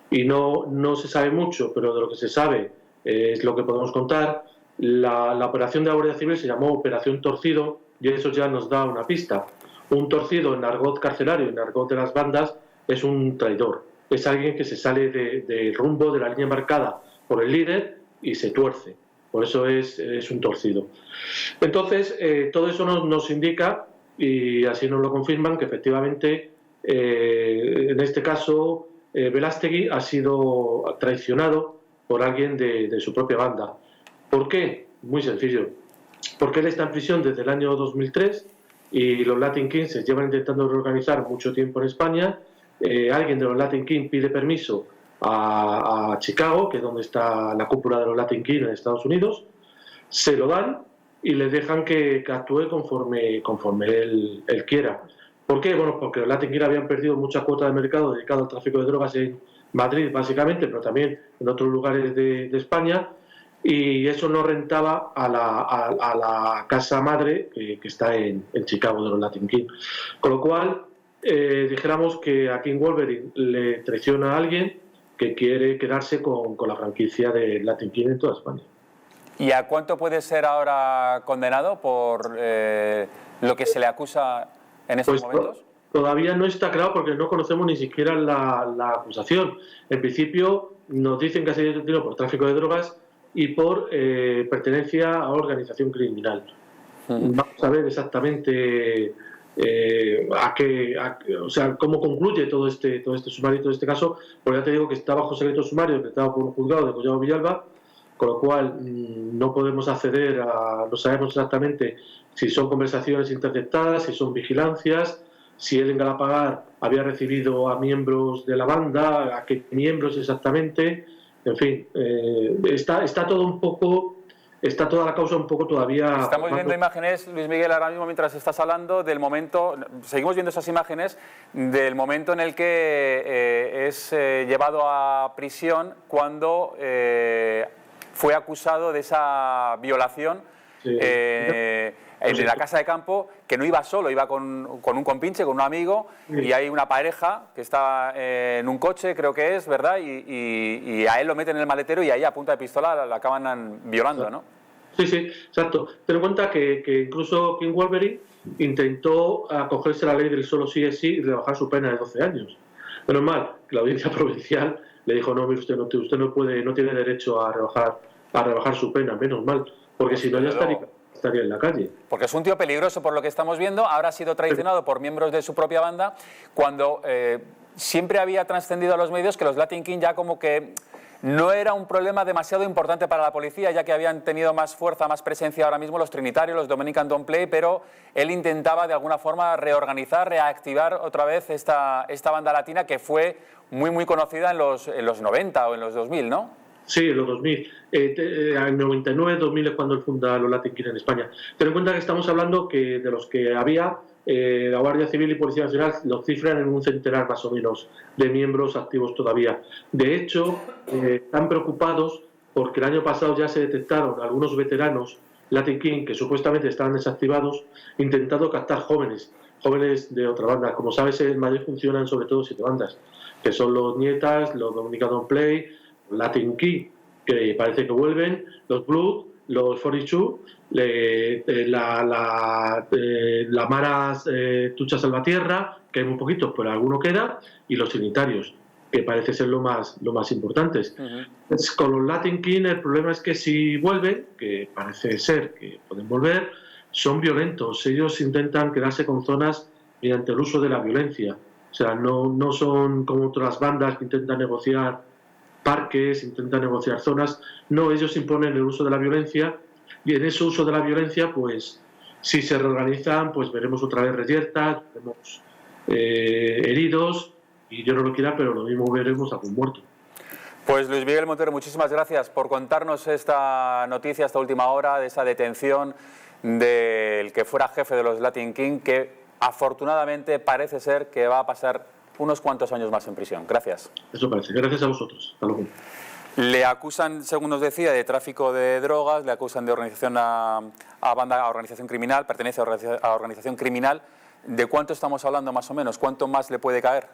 y no se sabe mucho, pero de lo que se sabe es lo que podemos contar. La operación de la Guardia Civil se llamó Operación Torcido y eso ya nos da una pista. Un torcido en argot carcelario, en argot de las bandas, es un traidor. Es alguien que se sale del rumbo, de la línea marcada por el líder y se tuerce. Por eso es un torcido. Entonces, todo eso nos indica, y así nos lo confirman, que efectivamente, en este caso, Velástegui ha sido traicionado por alguien de su propia banda. ¿Por qué? Muy sencillo. Porque él está en prisión desde el año 2003 y los Latin Kings se llevan intentando reorganizar mucho tiempo en España. Alguien de los Latin Kings pide permiso a Chicago, que es donde está la cúpula de los Latin Kings en Estados Unidos, se lo dan y le dejan que actúe conforme él quiera. ¿Por qué? Bueno, porque los Latin Kings habían perdido mucha cuota de mercado dedicada al tráfico de drogas en Madrid, básicamente, pero también en otros lugares de España, y eso no rentaba a la casa madre que está en Chicago de los Latin Kings. Con lo cual, dijéramos que a King Wolverine le traiciona a alguien que quiere quedarse con la franquicia de Latin King en toda España. ¿Y a cuánto puede ser ahora condenado por lo que se le acusa en estos momentos? Todavía no está claro porque no conocemos ni siquiera la acusación. En principio nos dicen que ha sido detenido por tráfico de drogas y por pertenencia a organización criminal. Vamos a ver exactamente cómo concluye todo este sumario, todo este caso, porque ya te digo que está bajo secreto sumario decretado por un juzgado de Collado Villalba, con lo cual no podemos acceder no sabemos exactamente si son conversaciones interceptadas, si son vigilancias, si él en Galapagar había recibido a miembros de la banda, a qué miembros exactamente. En fin, está todo un poco, está toda la causa un poco todavía... Estamos viendo imágenes, Luis Miguel, ahora mismo mientras estás hablando del momento, seguimos viendo esas imágenes del momento en el que es llevado a prisión cuando fue acusado de esa violación de la casa de campo, que no iba solo, iba con un compinche, con un amigo, y hay una pareja que está en un coche, creo que es, ¿verdad? Y a él lo meten en el maletero y ahí a punta de pistola la acaban violando, ¿no? Sí, exacto. Ten en cuenta que incluso King Wolverine intentó acogerse a la ley del solo sí es sí y rebajar su pena de 12 años. Menos mal que la audiencia provincial le dijo, no, mire usted no tiene derecho a rebajar su pena, menos mal, porque si no ya estaría en la calle. Porque es un tío peligroso por lo que estamos viendo, ahora ha sido traicionado por miembros de su propia banda, cuando siempre había trascendido a los medios que los Latin King ya como que no era un problema demasiado importante para la policía, ya que habían tenido más fuerza, más presencia ahora mismo los Trinitarios, los Dominican Don't Play, pero él intentaba de alguna forma reorganizar, reactivar otra vez esta banda latina que fue muy conocida en los 90 o en los 2000, ¿no? Sí, en los 2000. En 99, 2000 es cuando él funda los Latin King en España. Ten en cuenta que estamos hablando que de los que había, la Guardia Civil y Policía Nacional los cifran en un centenar más o menos de miembros activos todavía. De hecho, están preocupados porque el año pasado ya se detectaron algunos veteranos Latin King que supuestamente estaban desactivados, intentando captar jóvenes de otra banda. Como sabes, en Madrid funcionan sobre todo 7 bandas, que son los Nietas, los Dominican Don't Play, Latin King, que parece que vuelven, los Blood, los 42, la Maras Tucha Salvatierra, que hay muy poquitos, pero alguno queda, y los Trinitarios, que parece ser lo más importantes. Con los Latin King el problema es que si vuelven, que parece ser que pueden volver, son violentos. Ellos intentan quedarse con zonas mediante el uso de la violencia. O sea, no son como otras bandas que intentan negociar parques, intentan negociar zonas. No, ellos imponen el uso de la violencia, y en ese uso de la violencia, pues, si se reorganizan, pues veremos otra vez reyertas, veremos heridos, y yo no lo quiera, pero lo mismo veremos algún muerto. Pues Luis Miguel Montero, muchísimas gracias por contarnos esta noticia, esta última hora, de esa detención del que fuera jefe de los Latin King, que afortunadamente parece ser que va a pasar unos cuantos años más en prisión. Gracias. Eso parece. Gracias a vosotros. Hasta luego. Le acusan, según nos decía, de tráfico de drogas, le acusan de organización a organización criminal, pertenece a organización criminal. ¿De cuánto estamos hablando más o menos? ¿Cuánto más le puede caer?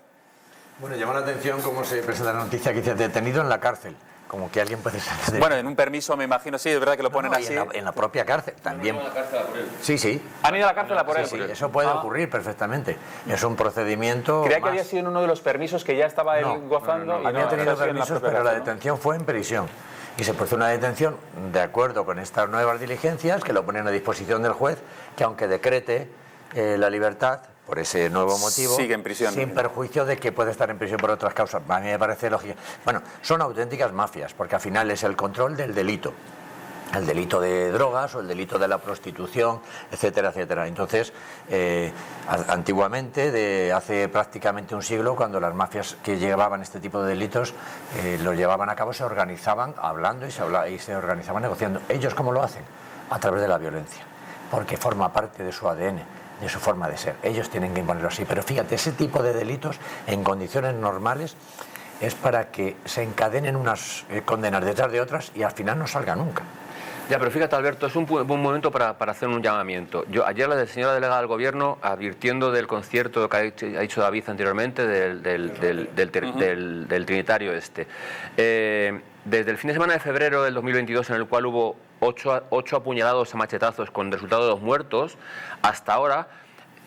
Bueno, llama la atención cómo se presenta la noticia que dice detenido en la cárcel. Como que alguien puede ser... Bueno, en un permiso, me imagino, sí, es verdad que lo ponen así. En la propia cárcel también. Sí. Han ido a la cárcel a por él. Sí, eso puede ocurrir perfectamente. Es un procedimiento... Creía que había sido en uno de los permisos que ya estaba él gozando. Había tenido permisos, pero la detención fue en prisión. Y se produce una detención de acuerdo con estas nuevas diligencias que lo ponen a disposición del juez, que aunque decrete la libertad por ese nuevo motivo, sigue en prisión, sin perjuicio de que puede estar en prisión por otras causas. A mí me parece lógico. Bueno, son auténticas mafias, porque al final es el control del delito. El delito de drogas o el delito de la prostitución, etcétera, etcétera. Entonces, antiguamente, hace prácticamente un siglo, cuando las mafias que llevaban este tipo de delitos los llevaban a cabo, se organizaban hablando y se organizaban negociando. ¿Ellos cómo lo hacen? A través de la violencia, porque forma parte de su ADN, de su forma de ser. Ellos tienen que imponerlo así. Pero fíjate, ese tipo de delitos en condiciones normales es para que se encadenen unas condenas detrás de otras y al final no salga nunca. Ya, pero fíjate, Alberto, es un buen momento para hacer un llamamiento. Ayer la señora delegada del Gobierno, advirtiendo del concierto que ha dicho David anteriormente, del Trinitario este. Desde el fin de semana de febrero del 2022, en el cual hubo 8 apuñalados a machetazos con resultado de 2 muertos, hasta ahora,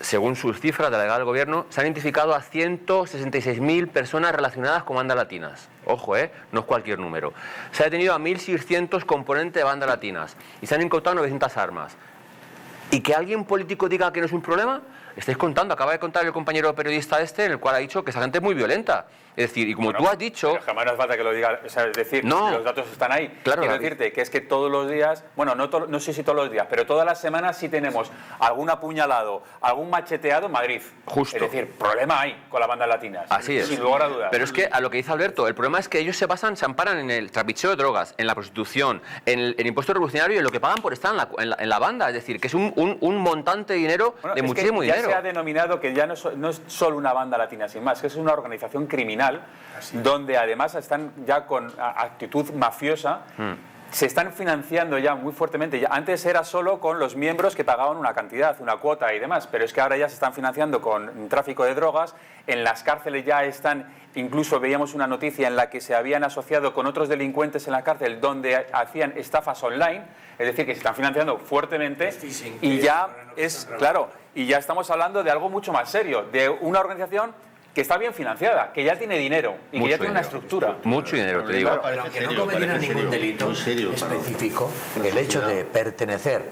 según sus cifras de la delegada del Gobierno, se han identificado a 166.000 personas relacionadas con bandas latinas. Ojo, no es cualquier número. Se ha detenido a 1.600 componentes de bandas latinas y se han incautado 900 armas. ¿Y que alguien político diga que no es un problema? Estáis contando, acaba de contar el compañero periodista en el cual ha dicho que esa gente es muy violenta. Es decir, y como tú has dicho... Pero jamás no hace falta que lo diga, o sea, es decir, los datos están ahí. Claro, quiero decirte que es que todos los días, bueno, no sé si todos los días, pero todas las semanas sí tenemos algún apuñalado, algún macheteado en Madrid. Justo. Es decir, problema hay con las bandas latinas. Así es. Sin lugar a dudas. Pero es que a lo que dice Alberto, el problema es que ellos se amparan en el trapicheo de drogas, en la prostitución, en el impuesto revolucionario y en lo que pagan por estar en la banda. Es decir, que es un montante de dinero, de muchísimo dinero. Ya se ha denominado que ya no es solo una banda latina sin más, que es una organización criminal donde además están ya con actitud mafiosa, se están financiando ya muy fuertemente. Ya, antes era solo con los miembros que pagaban una cantidad, una cuota y demás, pero es que ahora ya se están financiando con tráfico de drogas. En las cárceles ya están, incluso veíamos una noticia en la que se habían asociado con otros delincuentes en la cárcel donde hacían estafas online, es decir, que se están financiando fuertemente y ya es, claro, y ya estamos hablando de algo mucho más serio, de una organización que está bien financiada, que ya tiene dinero y que ya tiene una estructura. Mucho dinero, te digo. Pero aunque no cometieran ningún delito específico, el hecho de pertenecer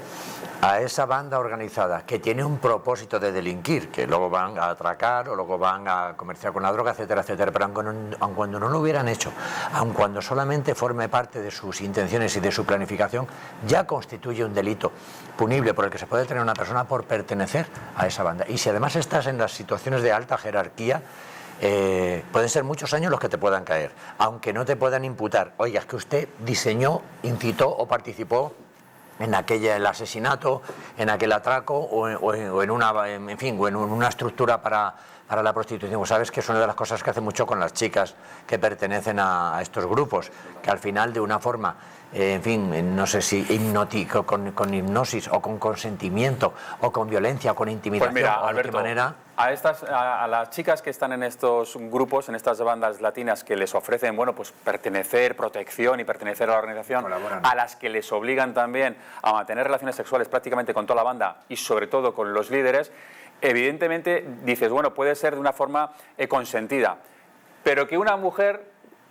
a esa banda organizada que tiene un propósito de delinquir, que luego van a atracar o luego van a comerciar con la droga, etcétera, etcétera, pero aun cuando no lo hubieran hecho, aun cuando solamente forme parte de sus intenciones y de su planificación, ya constituye un delito punible por el que se puede tener una persona por pertenecer a esa banda. Y si además estás en las situaciones de alta jerarquía, pueden ser muchos años los que te puedan caer, aunque no te puedan imputar. Oiga, es que usted diseñó, incitó o participó en el asesinato, en aquel atraco o en una estructura para la prostitución. Sabes que es una de las cosas que hace mucho con las chicas que pertenecen a estos grupos, que al final de una forma, no sé si con hipnosis o con consentimiento o con violencia o con intimidación, pues mira, o de Alberto, qué manera... A las chicas que están en estos grupos, en estas bandas latinas que les ofrecen, bueno, pues pertenecer, protección y pertenecer a la organización, a las que les obligan también a mantener relaciones sexuales prácticamente con toda la banda y sobre todo con los líderes, evidentemente dices, bueno, puede ser de una forma consentida, pero que una mujer,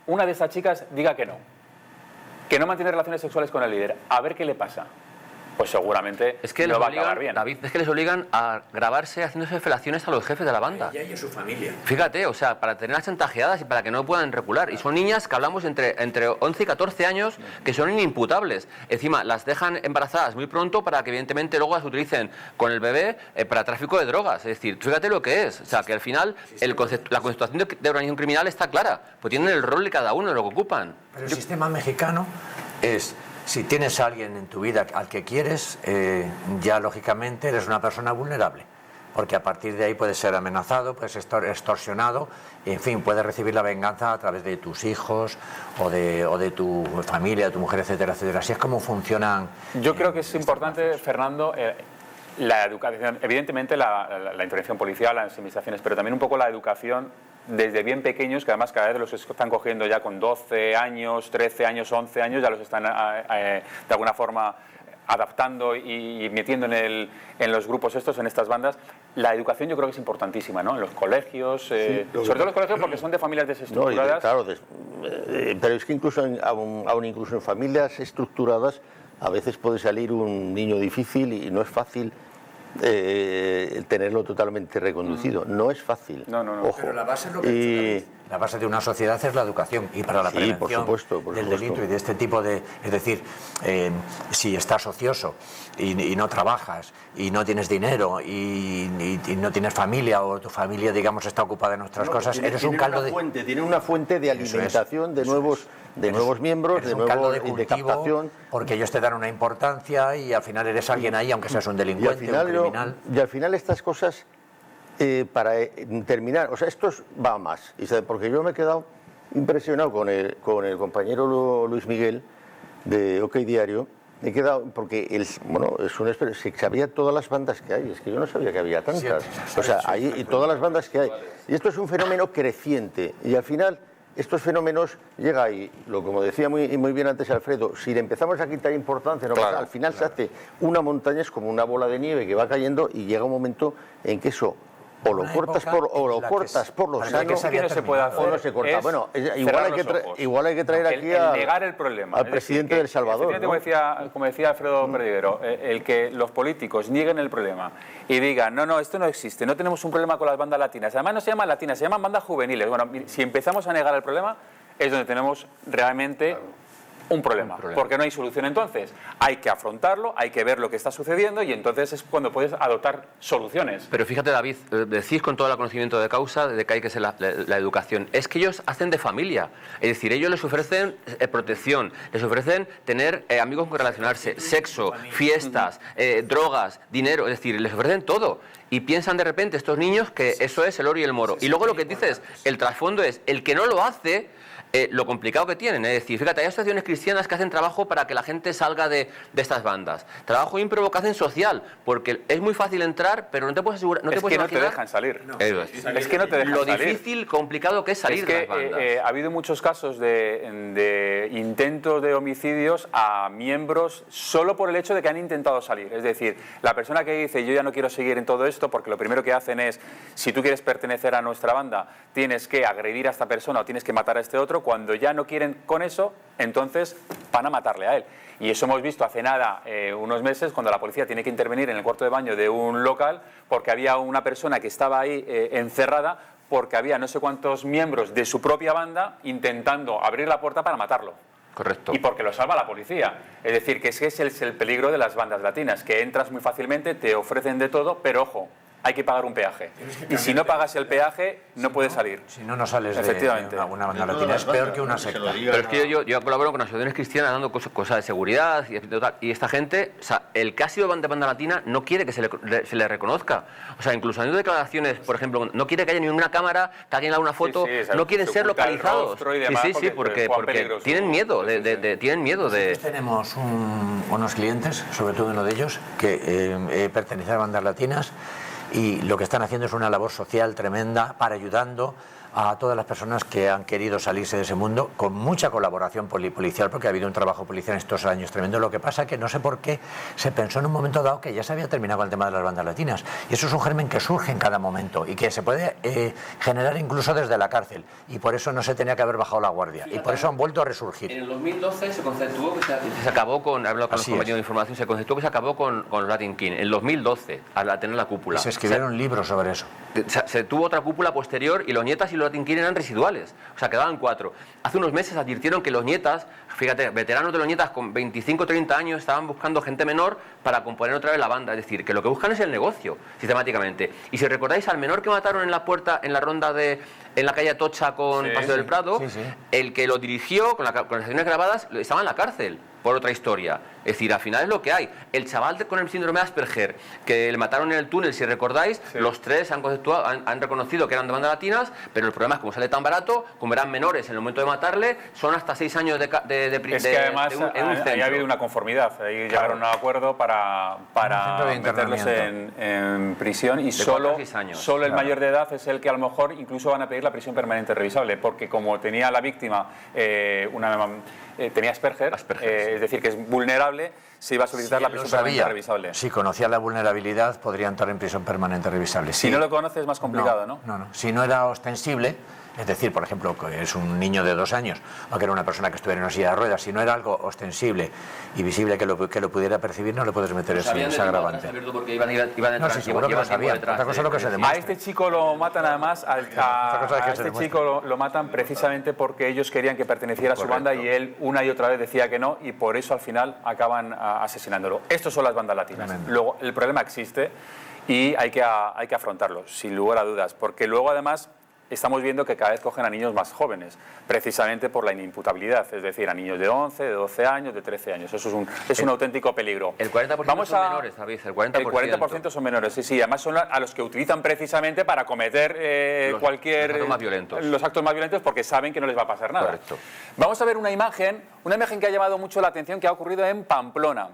una de estas chicas, diga que no mantiene relaciones sexuales con el líder, a ver qué le pasa. Pues seguramente no va a acabar bien. David, es que les obligan a grabarse haciéndose felaciones a los jefes de la banda. A ella y a su familia. Fíjate, o sea, para tenerlas chantajeadas y para que no puedan recular. Y son niñas que hablamos entre 11 y 14 años que son inimputables. Encima, las dejan embarazadas muy pronto para que evidentemente luego las utilicen con el bebé para tráfico de drogas. Es decir, fíjate lo que es. O sea, que al final la constitución de organización criminal está clara. Pues tienen el rol de cada uno, lo que ocupan. Pero el sistema mexicano es... Si tienes a alguien en tu vida al que quieres, ya lógicamente eres una persona vulnerable, porque a partir de ahí puedes ser amenazado, puedes estar extorsionado, y, en fin, puedes recibir la venganza a través de tus hijos o de tu familia, de tu mujer, etcétera, etcétera. Así es como funcionan. Yo creo que es importante, Fernando, la educación, evidentemente la intervención policial, las investigaciones, pero también un poco la educación desde bien pequeños, que además cada vez los están cogiendo ya con 12 años, 13 años, 11 años, ya los están de alguna forma adaptando y metiendo en los grupos estos, en estas bandas. La educación yo creo que es importantísima, ¿no? En los colegios, sobre todo en los colegios porque son de familias desestructuradas. No, claro, pero es que incluso incluso en familias estructuradas a veces puede salir un niño difícil y no es fácil tenerlo totalmente reconducido. No es fácil. No. Ojo. Pero la base es lo que la base de una sociedad es la educación, y para la prevención por supuesto. delito y de este tipo de... Es decir, si estás ocioso y no trabajas y no tienes dinero y no tienes familia, o tu familia, digamos, está ocupada en otras cosas, eres un caldo de... Tiene una fuente de alimentación de nuevos miembros, de nuevos de captación. Porque ellos te dan una importancia y al final eres alguien ahí, aunque seas un delincuente, un criminal. Y al final estas cosas, para terminar, o sea, esto va más. Porque yo me he quedado impresionado con el compañero Luis Miguel de OK Diario. Me he quedado, porque es un experto, se sabía todas las bandas que hay, es que yo no sabía que había tantas. O sea, y todas las bandas que hay. Y esto es un fenómeno creciente. Y al final, estos fenómenos llega ahí, como decía muy bien antes Alfredo, si le empezamos a quitar importancia, al final se hace una montaña, es como una bola de nieve que va cayendo y llega un momento en que eso o lo cortas por lo sano, que no se puede hacer, o no se corta. Bueno, igual hay que traer aquí negar el problema, al presidente de El Salvador, ¿no? Como decía Alfredo Perdiguero, el que los políticos nieguen el problema y digan, no, esto no existe, no tenemos un problema con las bandas latinas, además no se llaman latinas, se llaman bandas juveniles. Bueno, si empezamos a negar el problema es donde tenemos realmente un problema, porque no hay solución. Entonces hay que afrontarlo, hay que ver lo que está sucediendo y entonces es cuando puedes adoptar soluciones. Pero fíjate, David, decís con todo el conocimiento de causa de que hay que ser la educación. Es que ellos hacen de familia, es decir, ellos les ofrecen protección, les ofrecen tener amigos con que relacionarse, sexo, fiestas, drogas, dinero, es decir, les ofrecen todo. Y piensan de repente estos niños que eso es el oro y el moro. Y luego lo que dices, el trasfondo es el que no lo hace, lo complicado que tienen. Es decir, fíjate, hay asociaciones cristianas que hacen trabajo para que la gente salga de estas bandas. Trabajo ímprobo que hacen social, porque es muy fácil entrar, pero no te puedes asegurar, no te puedes imaginar. No te dejan salir. Es que no te dejan salir. Lo difícil, complicado que es salir de las bandas. Ha habido muchos casos de intentos de homicidios a miembros solo por el hecho de que han intentado salir. Es decir, la persona que dice yo ya no quiero seguir en todo esto, porque lo primero que hacen es, si tú quieres pertenecer a nuestra banda, tienes que agredir a esta persona o tienes que matar a este otro. eso, cuando ya no quieren con eso, entonces van a matarle a él. Y eso hemos visto hace nada, unos meses, cuando la policía tiene que intervenir en el cuarto de baño de un local porque había una persona que estaba ahí encerrada porque había no sé cuántos miembros de su propia banda intentando abrir la puerta para matarlo. Correcto. Y porque lo salva la policía. Es decir, que ese es el peligro de las bandas latinas, que entras muy fácilmente, te ofrecen de todo, pero ojo, hay que pagar un peaje. Y si no pagas el peaje, no puedes salir. Si no, no sales Efectivamente. de una banda latina. Es peor que una secta. Pero es que yo colaboro con asociaciones cristianas dando cosas de seguridad y esta gente, o sea, el que ha sido de banda latina no quiere que se le reconozca. O sea, incluso en declaraciones, por ejemplo, no quiere que haya ninguna cámara, que alguien haga una foto, no quieren ser localizados. Sí, porque tienen miedo tienen miedo de... Nosotros tenemos unos clientes, sobre todo uno de ellos, que pertenece a bandas latinas, y lo que están haciendo es una labor social tremenda para ayudando a todas las personas que han querido salirse de ese mundo, con mucha colaboración policial, porque ha habido un trabajo policial en estos años tremendo. Lo que pasa es que no sé por qué se pensó en un momento dado que ya se había terminado con el tema de las bandas latinas, y eso es un germen que surge en cada momento y que se puede generar incluso desde la cárcel, y por eso no se tenía que haber bajado la guardia. Fíjate, y por eso han vuelto a resurgir. En el 2012 se conceptuó que se acabó con, hablando con los compañeros de información, se conceptuó que se acabó con los Latin King en el 2012, al tener la cúpula. Y se escribieron libros sobre eso. Se tuvo otra cúpula posterior y los nietas y los Latin King eran residuales, o sea, quedaban 4. Hace unos meses advirtieron que los nietas, fíjate, veteranos de los nietas con 25 o 30 años estaban buscando gente menor para componer otra vez la banda, es decir, que lo que buscan es el negocio, sistemáticamente. Y si recordáis al menor que mataron en la puerta, en la ronda en la calle Atocha con Paseo del Prado, el que lo dirigió con las acciones grabadas estaba en la cárcel por otra historia. Es decir, al final es lo que hay. El chaval con el síndrome de Asperger, que le mataron en el túnel, si recordáis, los 3 han reconocido que eran de bandas latinas, pero el problema es como sale tan barato, como eran menores en el momento de matarle, son hasta 6 años de prisión. Es que además ahí ha habido una conformidad, ahí llegaron a un acuerdo para meterlos en prisión, y solo el mayor de edad es el que a lo mejor incluso van a pedir la prisión permanente revisable, porque como tenía la víctima tenía Asperger, es decir, que es vulnerable, se iba a solicitar la prisión permanente revisable. Si conocía la vulnerabilidad, podría entrar en prisión permanente revisable. Si no lo conoces es más complicado, ¿no? No. Si no era ostensible, es decir, por ejemplo, que es un niño de 2 años o que era una persona que estuviera en una silla de ruedas, si no era algo ostensible y visible que lo pudiera percibir, no le puedes meter ese agravante. No, sí, seguro que lo sabían. Otra cosa es lo que se demuestra. A este chico lo matan además, lo matan precisamente porque ellos querían que perteneciera a su banda y él una y otra vez decía que no, y por eso al final acaban asesinándolo. Estos son las bandas latinas. Tremendo. Luego, el problema existe y hay que afrontarlo, sin lugar a dudas, porque luego además estamos viendo que cada vez cogen a niños más jóvenes, precisamente por la inimputabilidad, es decir, a niños de 11, de 12 años, de 13 años. Eso es un auténtico peligro. El 40% son menores, ¿sabéis? El 40% son menores, sí. Además son a los que utilizan precisamente para cometer los actos más violentos, porque saben que no les va a pasar nada. Correcto. Vamos a ver una imagen que ha llamado mucho la atención, que ha ocurrido en Pamplona.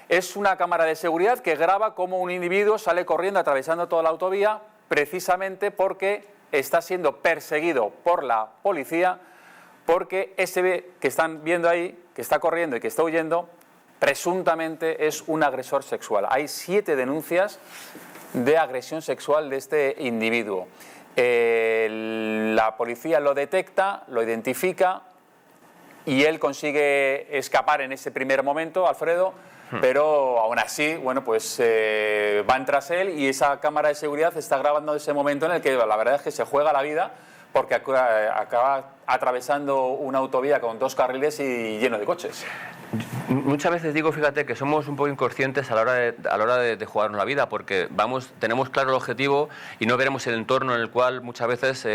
Es una cámara de seguridad que graba cómo un individuo sale corriendo atravesando toda la autovía, precisamente porque está siendo perseguido por la policía, porque ese que están viendo ahí, que está corriendo y que está huyendo, presuntamente es un agresor sexual. Hay 7 denuncias de agresión sexual de este individuo. La policía lo detecta, lo identifica y él consigue escapar en ese primer momento, Alfredo, pero aún así, bueno, pues van tras él, y esa cámara de seguridad está grabando ese momento en el que la verdad es que se juega la vida, porque acaba atravesando una autovía con 2 carriles y lleno de coches. Muchas veces digo, fíjate, que somos un poco inconscientes a la hora de jugarnos la vida, porque tenemos claro el objetivo y no veremos el entorno en el cual muchas veces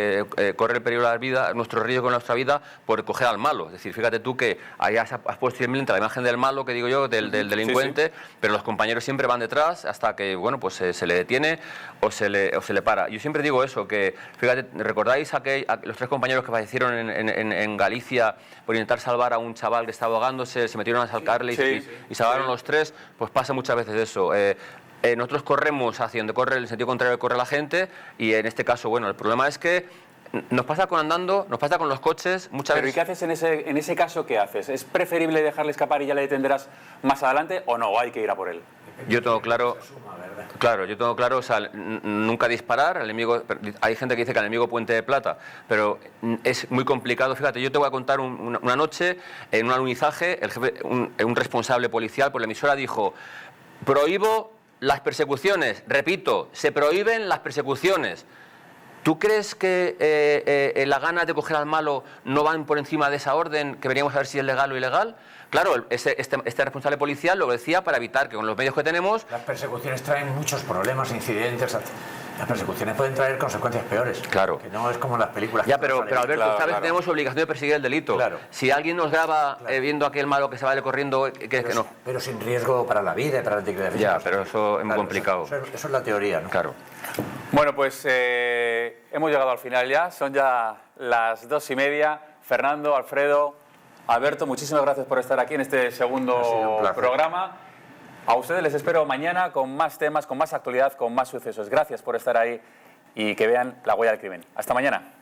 corre el peligro de la vida, nuestro riesgo con nuestra vida, por coger al malo. Es decir, fíjate tú que ahí has puesto simplemente la imagen del malo, que digo yo, del delincuente, pero los compañeros siempre van detrás hasta que, bueno, pues se le detiene o se le para. Yo siempre digo eso, que, fíjate, ¿recordáis a los 3 compañeros que fallecieron en Galicia por intentar salvar a un chaval que estaba ahogándose, se metieron a salcarle y salvaron los 3? Pues pasa muchas veces eso. Nosotros corremos hacia donde corre, el sentido contrario que corre la gente, y en este caso, bueno, el problema es que nos pasa con andando, nos pasa con los coches, muchas Pero veces... ¿y qué haces en ese caso? ¿Qué haces? ¿Es preferible dejarle escapar y ya le detendrás más adelante o no? ¿Hay que ir a por él? Yo tengo claro, o sea, nunca disparar al enemigo. Hay gente que dice que al enemigo Puente de Plata, pero es muy complicado. Fíjate, yo te voy a contar una noche en un alunizaje, un responsable policial por la emisora dijo: prohíbo las persecuciones. Repito, se prohíben las persecuciones. ¿Tú crees que las ganas de coger al malo no van por encima de esa orden que veríamos a ver si es legal o ilegal? Claro, este responsable policial lo decía para evitar que con los medios que tenemos... Las persecuciones traen muchos problemas, incidentes. Las persecuciones pueden traer consecuencias peores. Claro. Que no es como en las películas. Ya, pero Alberto, sabes que tenemos obligación de perseguir el delito. Claro. Si alguien nos graba viendo a aquel malo que se vale corriendo, que no. Pero sin riesgo para la vida y para la integridad física. Ya, pero eso es muy complicado. Eso es la teoría, ¿no? Claro. Bueno, pues hemos llegado al final ya. Son ya las 2:30. Fernando, Alfredo, Alberto, muchísimas gracias por estar aquí en este segundo programa. A ustedes les espero mañana con más temas, con más actualidad, con más sucesos. Gracias por estar ahí y que vean La Huella del Crimen. Hasta mañana.